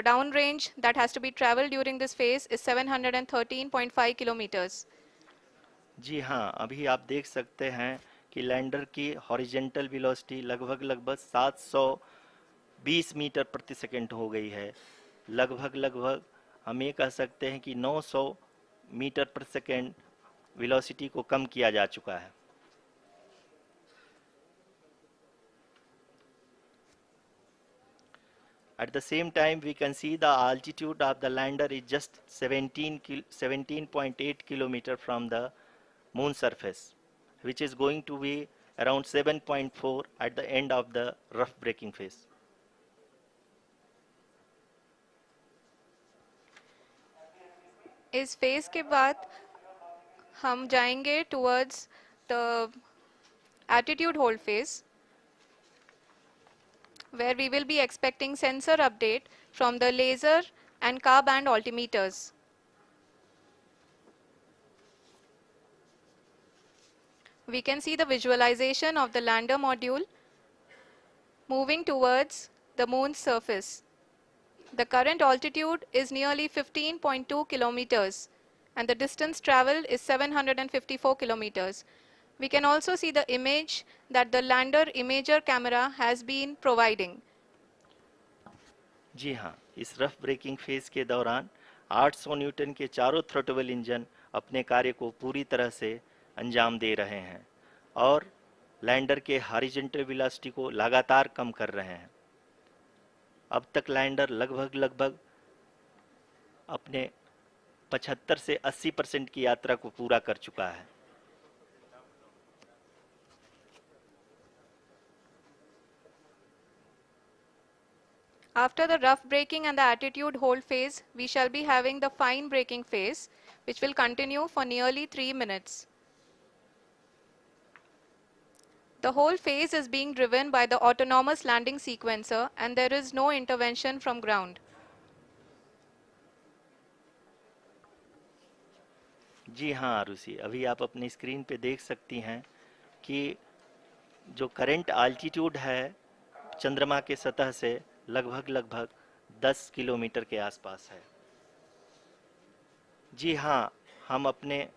[SPEAKER 2] downrange that has to be traveled during this phase is 713.5 kilometers.
[SPEAKER 1] जी हाँ, अभी आप देख सकते हैं कि lander की horizontal velocity लगभग 720 metre प्रति सेकंड हो गई है। लगभग हम ये कह सकते हैं कि 900 मीटर प्रति सेकंड वेलोसिटी को कम किया जा चुका है। At the same time, we can see the altitude of the lander is just 17.8 kilometer from the moon surface, which is going to be around 7.4 at the end of the rough braking phase.
[SPEAKER 2] इस phase के बाद हम जाएंगे towards the attitude hold phase, where we will be expecting sensor update from the laser and car band altimeters. We can see the visualization of the lander module moving towards the moon's surface. The current altitude is nearly 15.2 kilometers and the distance traveled is 754 kilometers. We can also see the image that the lander imager camera has been providing.
[SPEAKER 1] जी हाँ, इस rough breaking phase के दौरान 800 Newton के चारों throttle engine अपने कार्य को पूरी तरह से अंजाम दे रहे हैं और लैंडर के हॉरिजॉन्टल वेलोसिटी को लगातार कम कर रहे हैं। अब तक लैंडर लगभग अपने 75 से 80% की यात्रा को पूरा कर चुका है।
[SPEAKER 2] After the rough braking and the attitude hold phase, we shall be having the fine braking phase, which will continue for nearly 3 minutes. The whole phase is being driven by the autonomous landing sequencer and there is no intervention from ground.
[SPEAKER 1] जी हाँ आरुषि, अभी आप अपनी screen पे देख सकती हैं कि जो करंट आल्टीट्यूड है चंद्रमा के सतह से लगभग 10 किलोमीटर के आसपास है। जी हाँ, हम अपने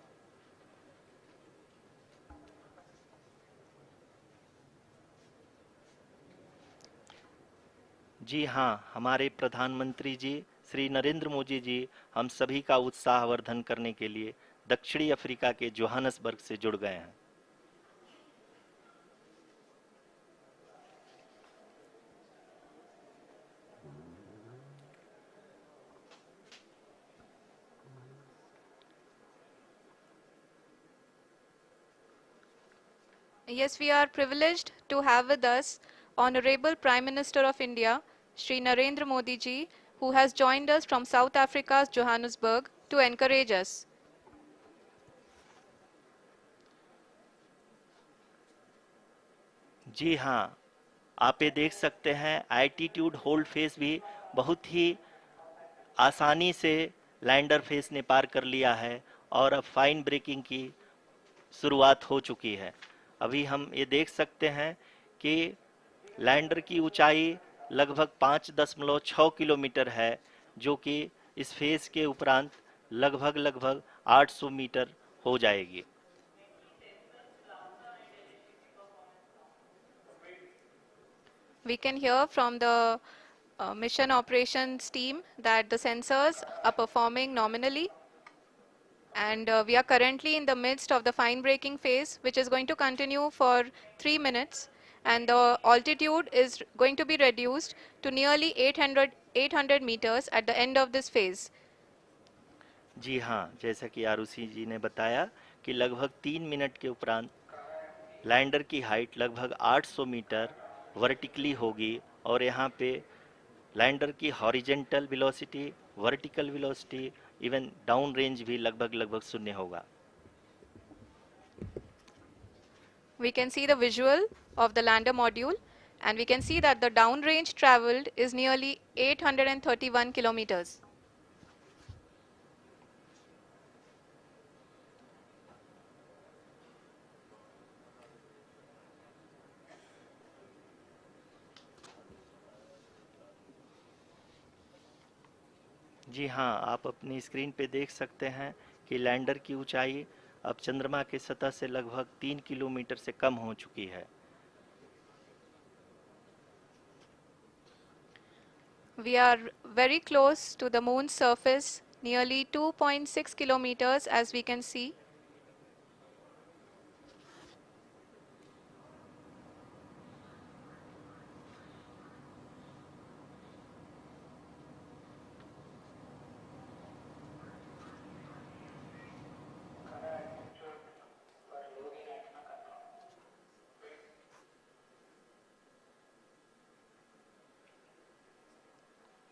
[SPEAKER 1] जी हाँ, हमारे प्रधानमंत्री जी श्री नरेंद्र मोदी जी हम सभी का उत्साहवर्धन करने के लिए दक्षिणी अफ्रीका के जोहानसबर्ग से जुड़ गए हैं।
[SPEAKER 2] Yes, we are privileged to have with us Honorable Prime Minister of India, Shri Narendra Modi ji, who has joined us from South Africa's Johannesburg to encourage us.
[SPEAKER 1] जी हाँ, आप ये देख सकते हैं एल्टीट्यूड होल्ड फेस भी बहुत ही आसानी से लैंडर फेस ने पार कर लिया है और अब फाइन ब्रेकिंग की शुरुआत हो चुकी है। अभी हम ये देख सकते हैं कि लैंडर की ऊंचाई लगभग 5.6 किलोमीटर है, जो कि इस फेज के उपरांत लगभग 800 मीटर हो जाएगी।
[SPEAKER 2] We can hear from the mission operations team that the sensors are performing nominally, and we are currently in the midst of the fine braking phase, which is going to continue for 3 minutes, and the altitude is going to be reduced to nearly 800 meters at the end of this phase.
[SPEAKER 1] जी हाँ, जैसा कि आरुषि जी ने बताया कि लगभग 3 minute के उपरांत lander की हाइट लगभग 800 मीटर वर्टिकली होगी और यहाँ पे लैंडर की horizontal velocity, vertical velocity, even down range भी लगभग शून्य होगा।
[SPEAKER 2] We can see the visual of the lander module, and we can see that the downrange traveled is nearly 831 kilometers.
[SPEAKER 1] जी हाँ, आप अपनी स्क्रीन पे देख सकते हैं कि लैंडर की ऊंचाई अब चंद्रमा के सतह से लगभग 3 किलोमीटर से कम हो चुकी है।
[SPEAKER 2] We are very close to the moon's surface, nearly 2.6 kilometers as we can see.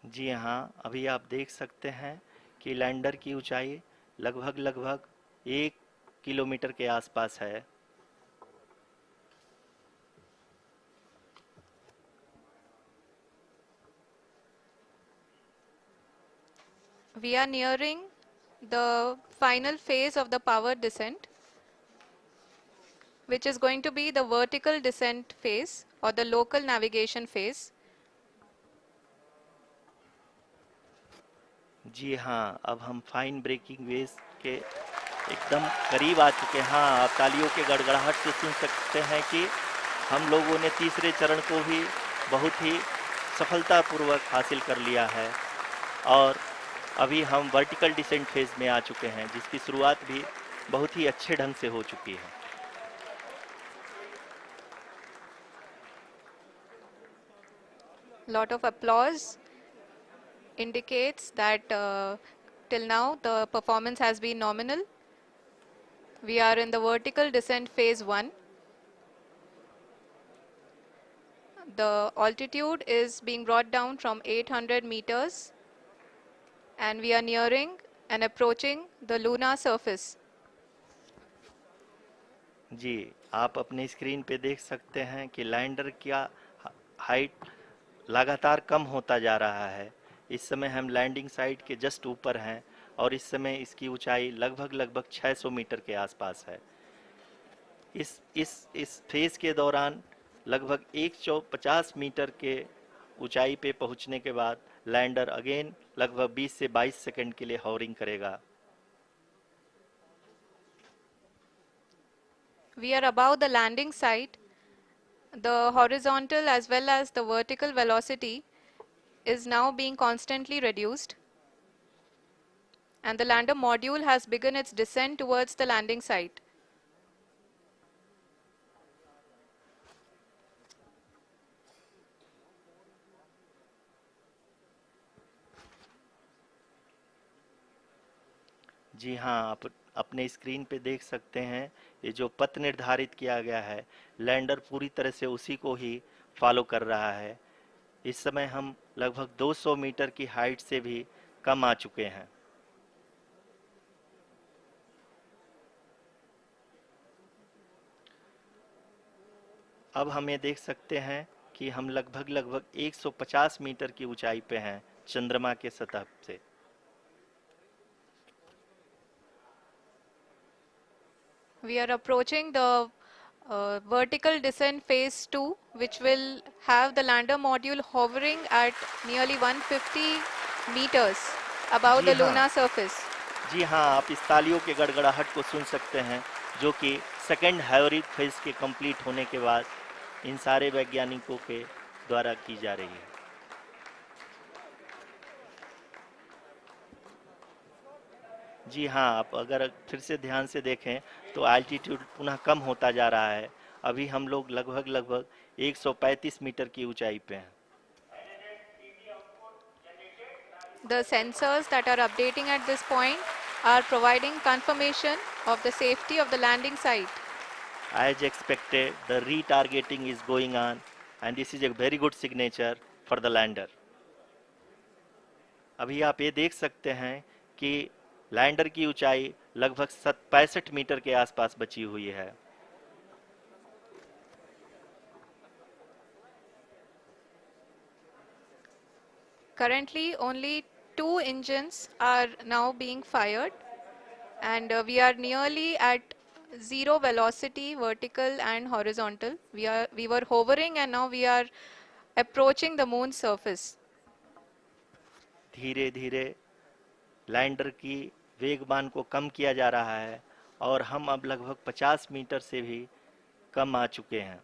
[SPEAKER 1] जी हाँ, अभी आप देख सकते हैं कि लैंडर की ऊंचाई लगभग लगभग 1 किलोमीटर के आसपास है।
[SPEAKER 2] We are nearing the final phase of the power descent, which is going to be the vertical descent phase or the local navigation phase.
[SPEAKER 1] जी हाँ, अब हम फाइन ब्रेकिंग वेव्स के एकदम करीब आ चुके हैं। हाँ, आप तालियों के गड़गड़ाहट से सुन सकते हैं कि हम लोगों ने तीसरे चरण को भी बहुत ही सफलतापूर्वक हासिल कर लिया है और अभी हम वर्टिकल डिसेंट फेज में आ चुके हैं, जिसकी शुरुआत भी बहुत ही अच्छे ढंग से हो चुकी है।
[SPEAKER 2] Lot of applause indicates that till now the performance has been nominal. We are in the vertical descent phase 1. The altitude is being brought down from 800 meters and we are nearing and approaching the lunar surface.
[SPEAKER 1] जी, आप अपने screen पे देख सकते हैं कि lander का height लगातार कम होता जा रहा है। इस समय हम लैंडिंग साइट के जस्ट ऊपर हैं और इस समय इसकी ऊंचाई लगभग लगभग 600 मीटर के आसपास है। इस फेज के दौरान लगभग 150 मीटर के ऊंचाई पे पहुंचने के बाद लैंडर अगेन लगभग 20 से 22 सेकंड के लिए हॉवरिंग करेगा।
[SPEAKER 2] We are above the landing site. The horizontal as well as the vertical velocity is now being constantly reduced. And the lander module has begun its descent towards the landing site.
[SPEAKER 1] जी हाँ, आप अपने screen पे देख सकते हैं ये जो पथ निर्धारित किया गया है, लैंडर पूरी तरह से उसी को ही फॉलो कर रहा है। इस समय हम लगभग 200 मीटर की हाइट से भी कम आ चुके हैं। अब हम ये देख सकते हैं कि हम लगभग लगभग 150 मीटर की ऊंचाई पे हैं चंद्रमा के सतह से।
[SPEAKER 2] We are approaching the vertical descent phase 2, which will have the lander module hovering at nearly 150 meters above
[SPEAKER 1] ji
[SPEAKER 2] the
[SPEAKER 1] हाँ,
[SPEAKER 2] lunar surface.
[SPEAKER 1] जी हाँ, आप इस तालियों के गड़गड़ाहट को सुन सकते हैं, जो कि सेकंड हाइब्रिड फेज के कंप्लीट होने के बाद इन सारे वैज्ञानिकों के द्वारा की जा रही है। जी हाँ, आप अगर फिर से ध्यान से देखें तो एल्टीट्यूड पुनः कम होता जा रहा है। अभी हम लोग लगभग लगभग 135 मीटर की ऊंचाई पे हैं।
[SPEAKER 2] The sensors that are updating at this point are providing confirmation of the safety of the landing site.
[SPEAKER 1] As expected, the retargeting is going on and this is a very good signature for the lander. अभी आप ये देख सकते हैं कि lander की ऊंचाई लगभग 65 मीटर के आसपास बची हुई है।
[SPEAKER 2] Currently, only 2 engines are now being fired, and we are nearly at zero velocity, vertical and horizontal. We were hovering, and now we are approaching the moon's surface.
[SPEAKER 1] धीरे धीरे लैंडर की वेगमान को कम किया जा रहा है और हम अब लगभग 50 मीटर से भी कम आ चुके हैं।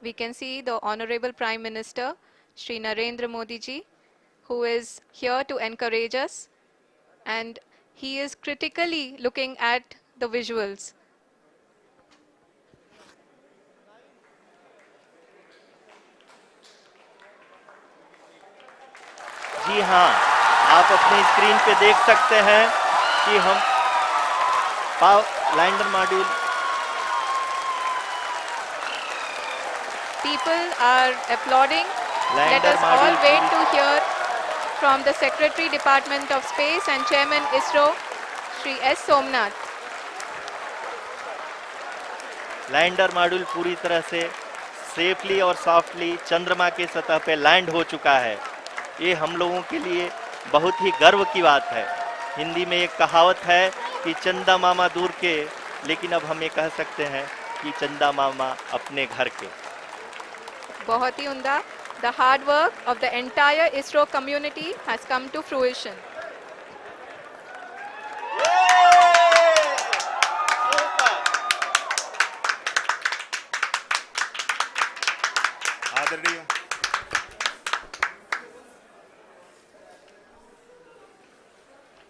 [SPEAKER 2] We can see the Honorable Prime Minister, Shri Narendra Modi ji, who is here to encourage us, and he is critically looking at the visuals.
[SPEAKER 1] जी हाँ, आप अपनी स्क्रीन पे देख सकते हैं कि हम lander module
[SPEAKER 2] people are applauding. Let
[SPEAKER 1] lander
[SPEAKER 2] us all
[SPEAKER 1] module
[SPEAKER 2] wait to hear from the Secretary Department of Space and Chairman ISRO, Shri S. Somnath.
[SPEAKER 1] Lander module पूरी तरह से सेफली और सॉफ्टली चंद्रमा के सतह पे लैंड हो चुका है। ये हम लोगों के लिए बहुत ही गर्व की बात है। हिंदी में एक कहावत है कि चंदा मामा दूर के, लेकिन अब हम ये कह सकते हैं कि चंदा मामा अपने घर के।
[SPEAKER 2] बहुत ही उम्दा. The hard work of the entire ISRO community has come to fruition.
[SPEAKER 3] आदरणीय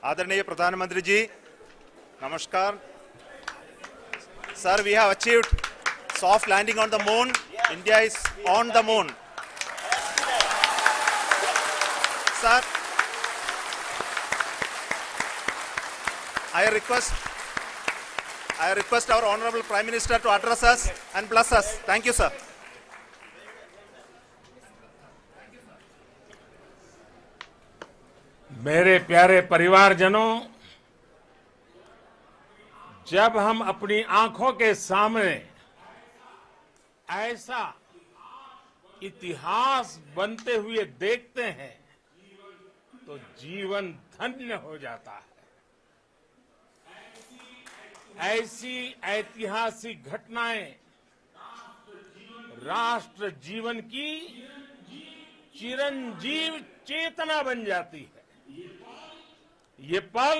[SPEAKER 3] आदरणीय प्रधानमंत्री जी, नमस्कार sir. We have achieved soft landing on the moon. India is on the moon. Sir, I request our Honorable Prime Minister to address us and bless us. Thank you, sir.
[SPEAKER 4] मेरे प्यारे परिवारजनों, जब हम अपनी आंखों के सामने ऐसा इतिहास बनते हुए देखते हैं तो जीवन धन्य हो जाता है। ऐसी ऐतिहासिक घटनाएं राष्ट्र जीवन की चिरंजीव चेतना बन जाती है। ये पल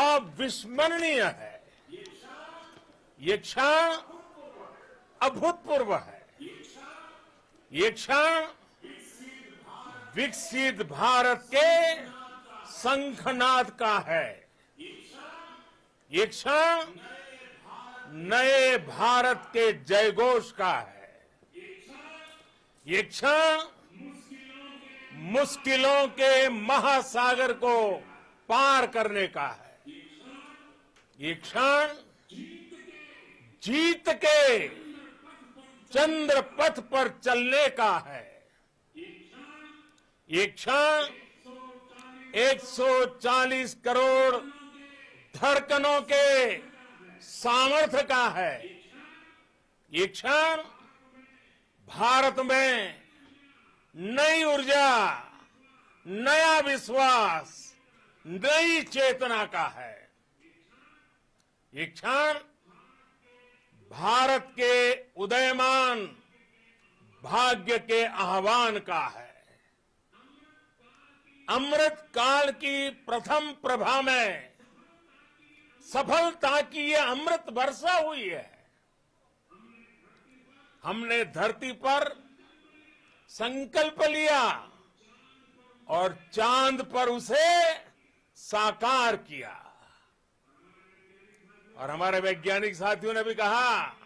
[SPEAKER 4] अविस्मरणीय है। ये क्षण अभूतपूर्व है। ये क्षण विकसित भारत के शंखनाद का है। ये क्षण नए भारत के जयघोष का है। ये क्षण मुश्किलों के महासागर को पार करने का है। ये क्षण जीत के चंद्र पथ पर चलने का है। ये क्षण 140 करोड़ धड़कनों के सामर्थ्य का है। ये क्षण भारत में नई ऊर्जा, नया विश्वास, नई चेतना का है। ये क्षण भारत के उदयमान भाग्य के आह्वान का है। अमृत काल की प्रथम प्रभा में सफलता की ये अमृत वर्षा हुई है। हमने धरती पर संकल्प लिया और चांद पर उसे साकार किया। और हमारे वैज्ञानिक साथियों ने भी कहा,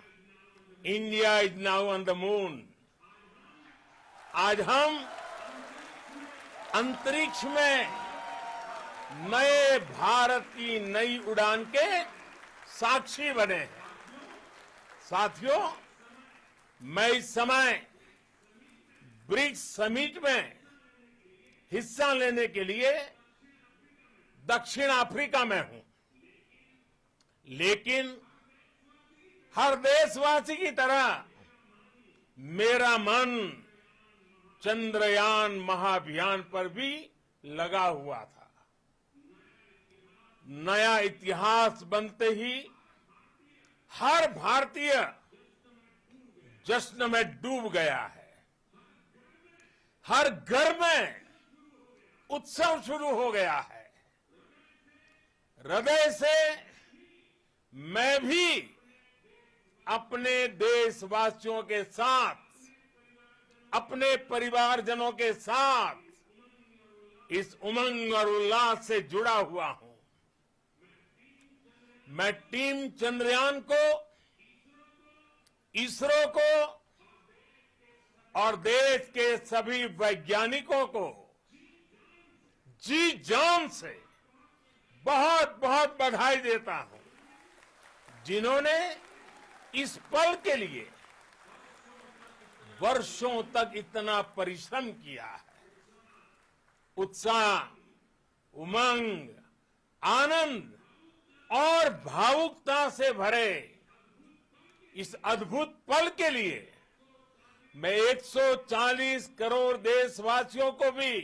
[SPEAKER 4] India is now on the moon. आज हम अंतरिक्ष में नए भारत की नई उड़ान के साक्षी बने हैं। साथियों, मैं इस समय ब्रिक्स समिट में हिस्सा लेने के लिए दक्षिण अफ्रीका में हूं, लेकिन हर देशवासी की तरह मेरा मन चंद्रयान महाअभियान पर भी लगा हुआ था। नया इतिहास बनते ही हर भारतीय जश्न में डूब गया है। हर घर में उत्सव शुरू हो गया है। हृदय से मैं भी अपने देशवासियों के साथ, अपने परिवारजनों के साथ इस उमंग और उल्लास से जुड़ा हुआ हूं। मैं टीम चंद्रयान को, इसरो को और देश के सभी वैज्ञानिकों को जी जान से बहुत बहुत बधाई देता हूं, जिन्होंने इस पल के लिए वर्षों तक इतना परिश्रम किया है। उत्साह, उमंग, आनंद और भावुकता से भरे इस अद्भुत पल के लिए मैं 140 करोड़ देशवासियों को भी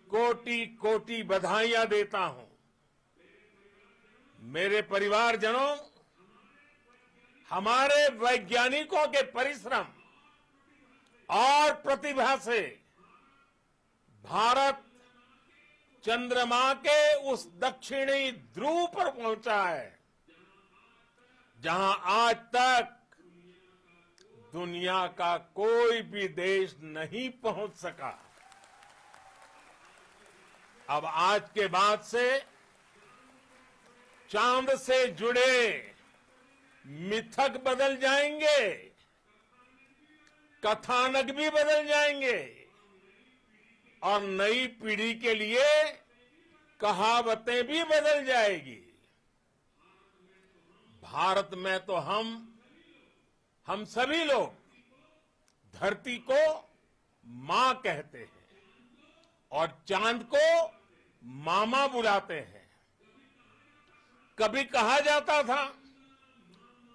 [SPEAKER 4] कोटि कोटि बधाइयां देता हूं। मेरे परिवारजनों, हमारे वैज्ञानिकों के परिश्रम और प्रतिभा से भारत चंद्रमा के उस दक्षिणी ध्रुव पर पहुंचा है जहां आज तक दुनिया का कोई भी देश नहीं पहुंच सका। अब आज के बाद से चांद से जुड़े मिथक बदल जाएंगे, कथानक भी बदल जाएंगे और नई पीढ़ी के लिए कहावतें भी बदल जाएगी। भारत में तो हम सभी लोग धरती को मां कहते हैं और चांद को मामा बुलाते हैं। कभी कहा जाता था,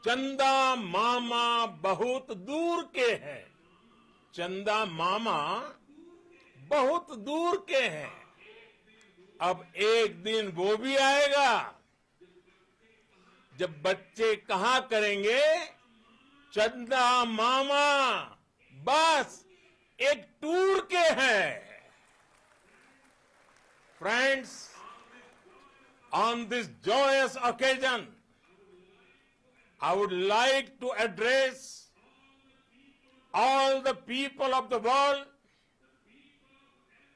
[SPEAKER 4] चंदा मामा बहुत दूर के हैं। चंदा मामा बहुत दूर के हैं। अब एक दिन वो भी आएगा जब बच्चे कहा करेंगे, चंदा मामा बस एक टूर के हैं। Friends, on this joyous occasion, I would like to address all the people of the world,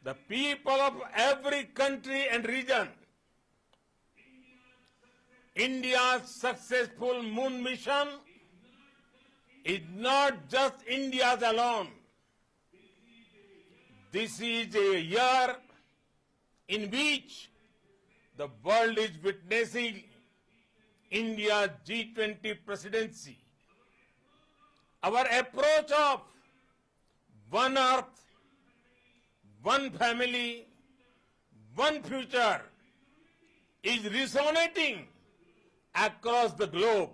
[SPEAKER 4] the people of every country and region. India's successful moon mission is not just India's alone. This is a year in which the world is witnessing India's G20 presidency. Our approach of one earth, one family, one future is resonating across the globe.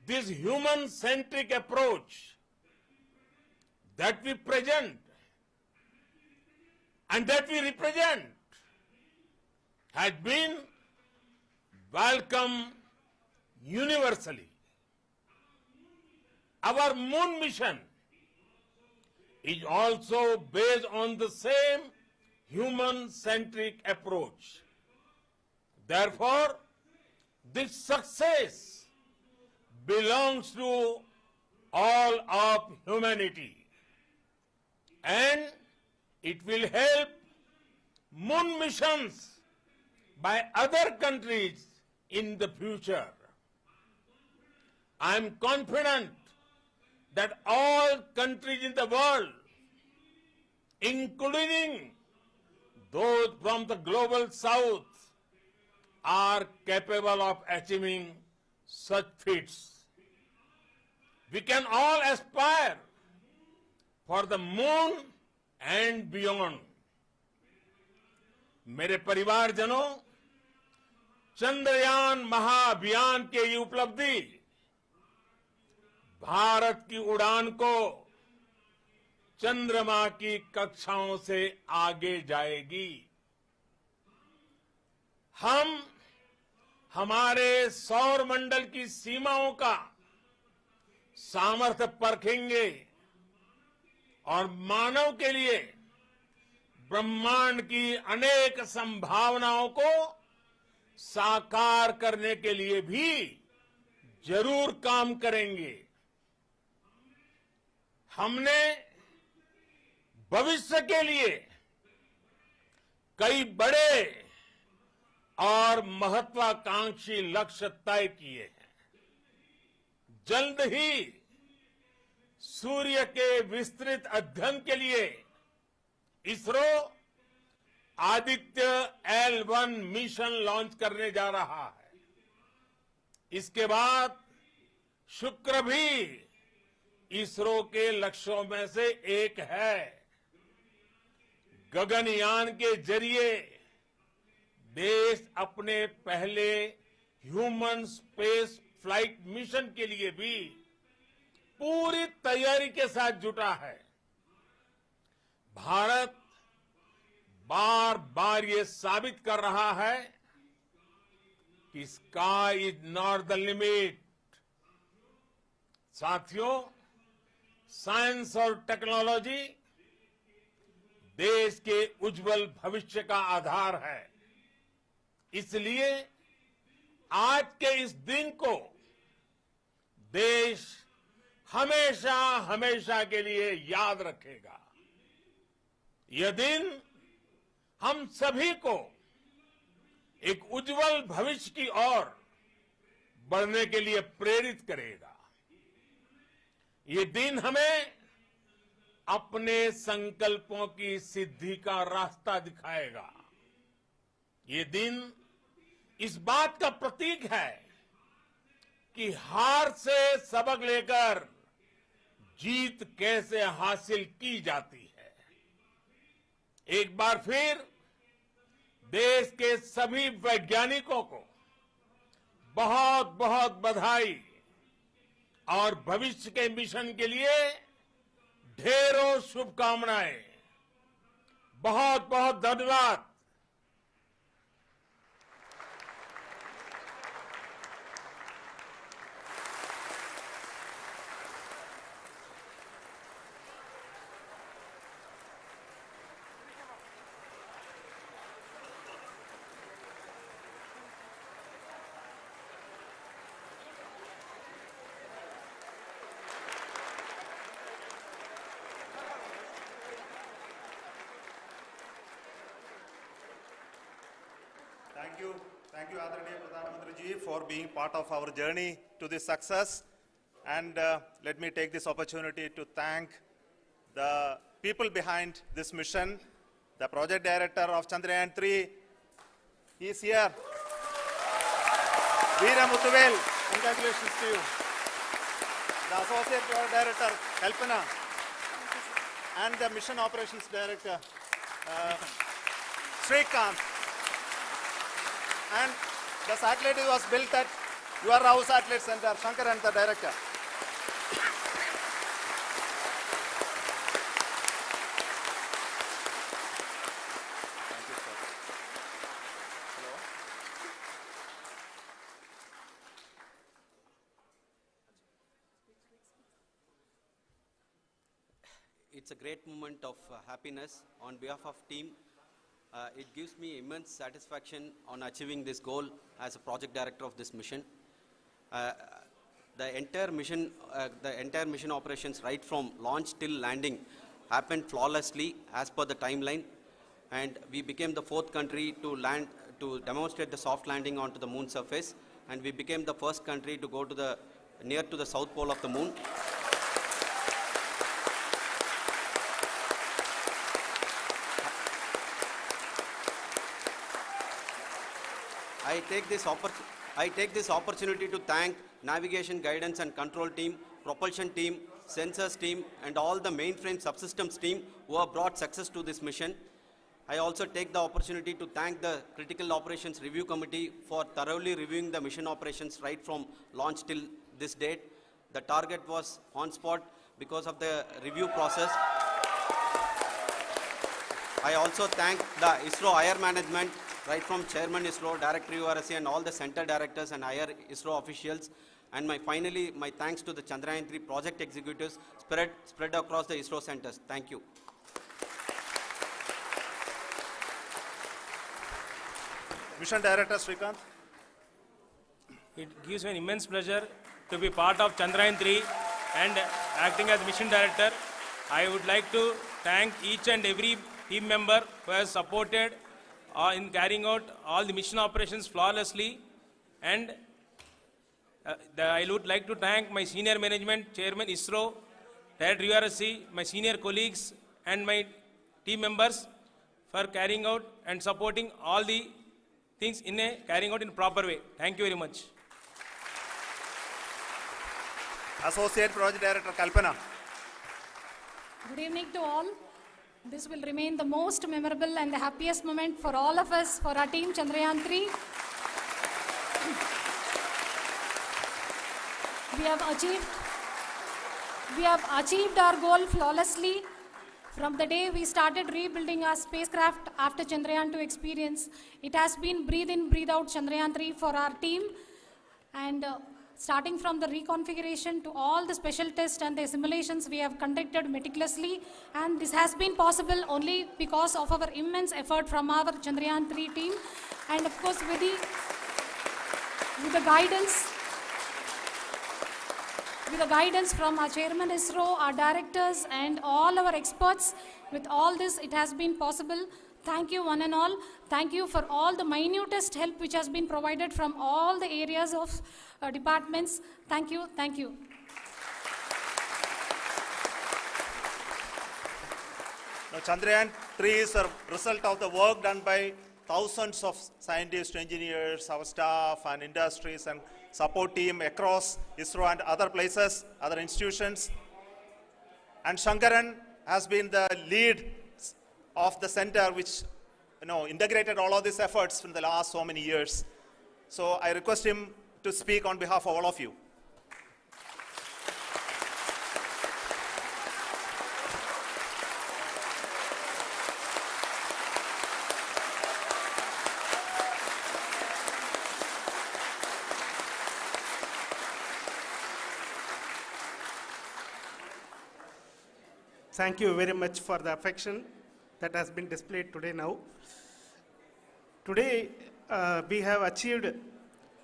[SPEAKER 4] This human-centric approach that we present and that we represent has been welcomed universally. Our moon mission is also based on the same human-centric approach. Therefore, this success belongs to all of humanity, and it will help moon missions by other countries in the future. I am confident that all countries in the world, including those from the global south, are capable of achieving such feats. We can all aspire for the moon and beyond. मेरे परिवारजनों, चंद्रयान महाअभियान की ये उपलब्धि भारत की उड़ान को चंद्रमा की कक्षाओं से आगे जाएगी। हम हमारे सौर मंडल की सीमाओं का सामर्थ्य परखेंगे और मानव के लिए ब्रह्मांड की अनेक संभावनाओं को साकार करने के लिए भी जरूर काम करेंगे। हमने भविष्य के लिए कई बड़े और महत्वाकांक्षी लक्ष्य तय किए हैं। जल्द ही सूर्य के विस्तृत अध्ययन के लिए ISRO Aditya L1 mission launch करने जा रहा है। इसके बाद शुक्र भी इसरो के लक्ष्यों में से एक है। गगनयान के जरिए देश अपने पहले ह्यूमन स्पेस फ्लाइट मिशन के लिए भी पूरी तैयारी के साथ जुटा है। भारत बार बार ये साबित कर रहा है कि sky is not the limit. साथियों, साइंस और टेक्नोलॉजी देश के उज्जवल भविष्य का आधार है। इसलिए आज के इस दिन को देश हमेशा हमेशा के लिए याद रखेगा। यह दिन हम सभी को एक उज्जवल भविष्य की ओर बढ़ने के लिए प्रेरित करेगा। ये दिन हमें अपने संकल्पों की सिद्धि का रास्ता दिखाएगा। ये दिन इस बात का प्रतीक है कि हार से सबक लेकर जीत कैसे हासिल की जाती है। एक बार फिर देश के सभी वैज्ञानिकों को बहुत बहुत बधाई और भविष्य के मिशन के लिए ढेरों शुभकामनाएं। बहुत बहुत धन्यवाद।
[SPEAKER 3] Thank you, Adaraniya Pradhan Mantri ji, for being part of our journey to this success. And let me take this opportunity to thank the people behind this mission. The project director of Chandrayaan-3, he is here. Veera Muthuvel, congratulations to you. The associate project director, Kalpana, and the mission operations director, Srikanth. And the satellite was built at your Rao Satellite Center, Shankar and the director. Thank you, sir. Hello.
[SPEAKER 5] It's a great moment of happiness on behalf of team. It gives me immense satisfaction on achieving this goal as a project director of this mission. The entire mission operations right from launch till landing happened flawlessly as per the timeline, and we became the 4th country to demonstrate the soft landing onto the moon surface, and we became the first country to go to near to the south pole of the moon. I take this opportunity to thank navigation, guidance and control team, propulsion team, sensors team and all the mainframe subsystems team who have brought success to this mission. I also take the opportunity to thank the Critical Operations Review Committee for thoroughly reviewing the mission operations right from launch till this date. The target was on spot because of the review process. I also thank the ISRO higher management, right from Chairman ISRO, Director URSC and all the center directors and higher ISRO officials. And finally, my thanks to the Chandrayaan-3 project executives spread across the ISRO centers. Thank you.
[SPEAKER 3] Mission Director Srikanth.
[SPEAKER 6] It gives me an immense pleasure to be part of Chandrayaan-3 and acting as Mission Director. I would like to thank each and every team member who has supported in carrying out all the mission operations flawlessly, and I would like to thank my senior management, Chairman ISRO, Director URSC, my senior colleagues and my team members for carrying out and supporting all the things carrying out in a proper way. Thank you very much.
[SPEAKER 3] Associate Project Director Kalpana.
[SPEAKER 7] Good evening to all. This will remain the most memorable and the happiest moment for all of us, for our team Chandrayaan 3. We have achieved our goal flawlessly. From the day we started rebuilding our spacecraft after Chandrayaan 2 experience, it has been breathe in, breathe out Chandrayaan 3 for our team. And starting from the reconfiguration to all the special tests and the simulations we have conducted meticulously, and this has been possible only because of our immense effort from our Chandrayaan 3 team, and of course with the guidance from our chairman ISRO, our directors and all our experts. With all this, it has been possible. Thank you one and all. Thank you for all the minutest help which has been provided from all the areas of departments. Thank you. Thank you.
[SPEAKER 3] Now, Chandrayaan 3 is a result of the work done by thousands of scientists, engineers, our staff and industries and support team across ISRO and other places, other institutions. And Shankaran has been the lead of the center which integrated all of these efforts in the last so many years. So I request him to speak on behalf of all of you.
[SPEAKER 8] Thank you very much for the affection that has been displayed today now. Today, we have achieved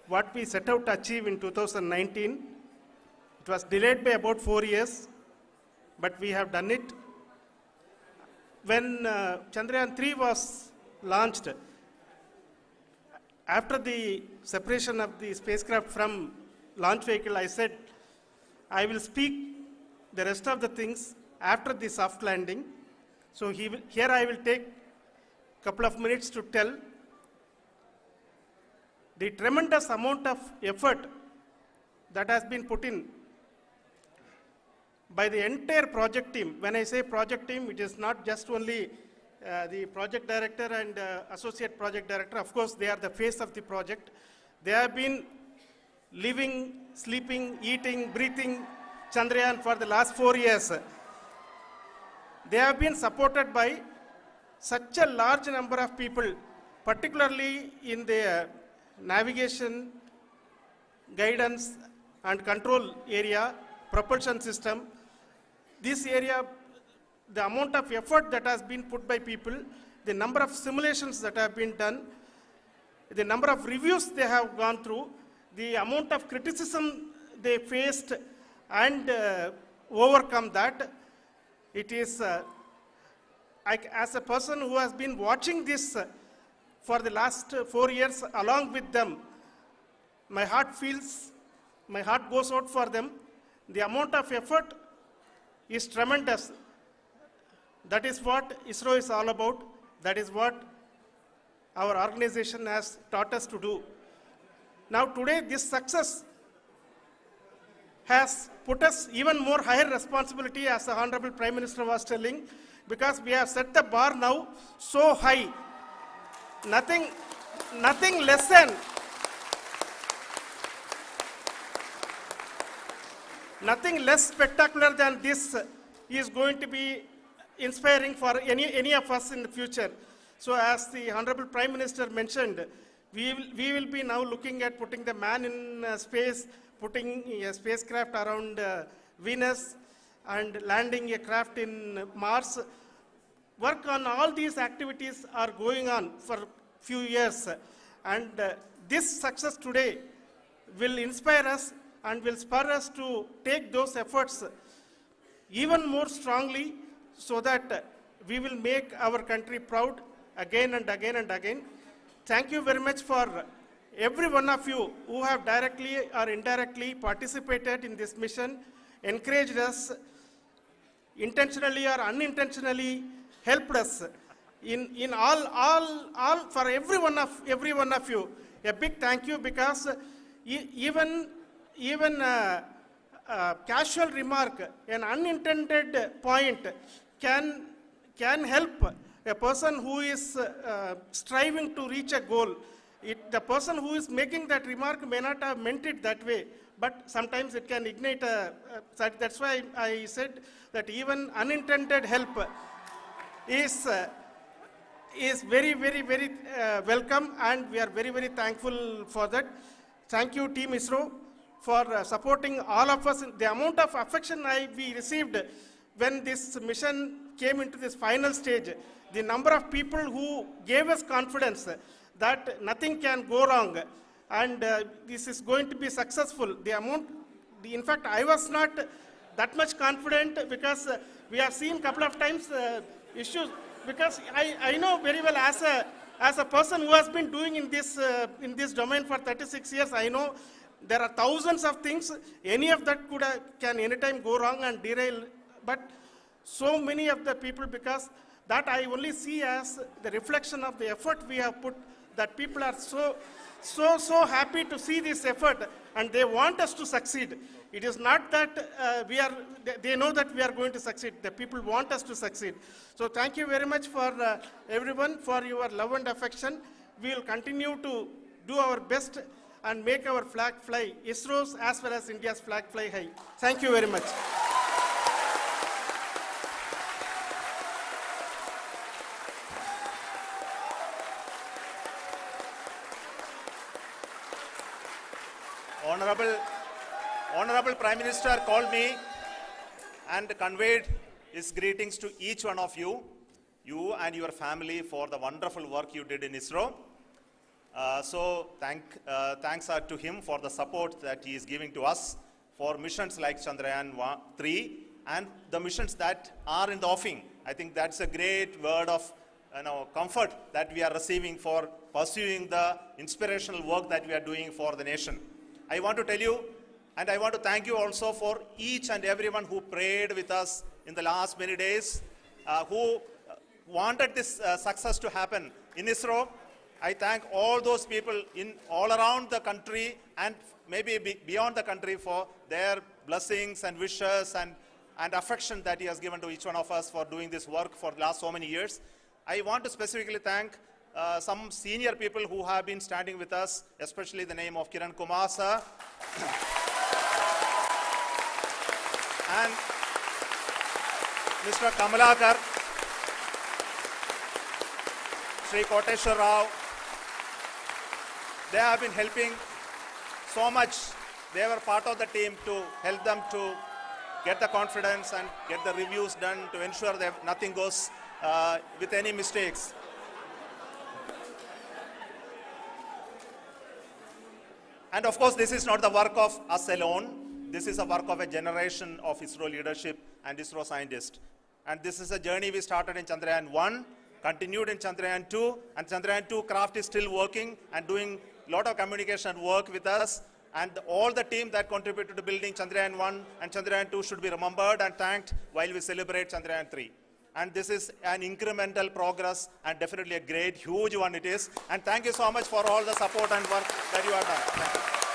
[SPEAKER 8] what we set out to achieve in 2019. It was delayed by about 4 years, but we have done it. When Chandrayaan 3 was launched, after the separation of the spacecraft from launch vehicle, I said, I will speak the rest of the things after the soft landing. So here I will take a couple of minutes to tell the tremendous amount of effort that has been put in by the entire project team. When I say project team, it is not just only the project director and associate project director. Of course, they are the face of the project. They have been living, sleeping, eating, breathing Chandrayaan for the last 4 years. They have been supported by such a large number of people, particularly in the navigation, guidance and control area, propulsion system. This area, the amount of effort that has been put by people, the number of simulations that have been done, the number of reviews they have gone through, the amount of criticism they faced and overcome that. It is, as a person who has been watching this for the last 4 years along with them, my heart goes out for them. The amount of effort is tremendous. That is what ISRO is all about. That is what our organization has taught us to do. Now today, this success has put us even more higher responsibility, as the Honorable Prime Minister was telling, because we have set the bar now so high. Nothing less spectacular than this is going to be inspiring for any of us in the future. So as the Honorable Prime Minister mentioned, we will be now looking at putting the man in space, putting a spacecraft around Venus and landing a craft in Mars. Work on all these activities are going on for few years, and this success today will inspire us and will spur us to take those efforts even more strongly, so that we will make our country proud again and again and again. Thank you very much for every one of you who have directly or indirectly participated in this mission, encouraged us, intentionally or unintentionally helped us in all for every one of you. A big thank you, because even casual remark, an unintended point can help a person who is striving to reach a goal. The person who is making that remark may not have meant it that way, but sometimes it can ignite that's why I said that even unintended help is very, very, very welcome, and we are very, very thankful for that. Thank you, Team ISRO, for supporting all of us. The amount of affection we received when this mission came into this final stage, the number of people who gave us confidence that nothing can go wrong and this is going to be successful. In fact, I was not that much confident because we have seen a couple of times issues, because I know very well as a person who has been doing in this domain for 36 years, I know there are thousands of things. Any of that can anytime go wrong and derail. But so many of the people, because that I only see as the reflection of the effort we have put, that people are so happy to see this effort and they want us to succeed. It is not that they know that we are going to succeed. The people want us to succeed. So thank you very much for everyone for your love and affection. We will continue to do our best and make our flag fly, ISRO's as well as India's flag fly high. Thank you very much.
[SPEAKER 3] Honorable Prime Minister called me and conveyed his greetings to each one of you and your family for the wonderful work you did in ISRO. So thanks are to him for the support that he is giving to us for missions like Chandrayaan 3 and the missions that are in the offing. I think that's a great word of comfort that we are receiving for pursuing the inspirational work that we are doing for the nation. I want to tell you, and I want to thank you also for each and everyone who prayed with us in the last many days, who wanted this success to happen in ISRO. I thank all those people all around the country and maybe beyond the country for their blessings and wishes and affection that he has given to each one of us for doing this work for the last so many years. I want to specifically thank some senior people who have been standing with us, especially the name of Kiran Kumar sir and Mr. Kamalakar, Sri Koteshwar Rao. They have been helping so much. They were part of the team to help them to get the confidence and get the reviews done to ensure that nothing goes with any mistakes. And of course, this is not the work of us alone. This is a work of a generation of ISRO leadership and ISRO scientists. And this is a journey we started in Chandrayaan 1, continued in Chandrayaan 2, and Chandrayaan 2 craft is still working and doing a lot of communication work with us. And all the team that contributed to building Chandrayaan 1 and Chandrayaan 2 should be remembered and thanked while we celebrate Chandrayaan 3. And this is an incremental progress and definitely a great, huge one it is. And thank you so much for all the support and work that you have done. Thank you.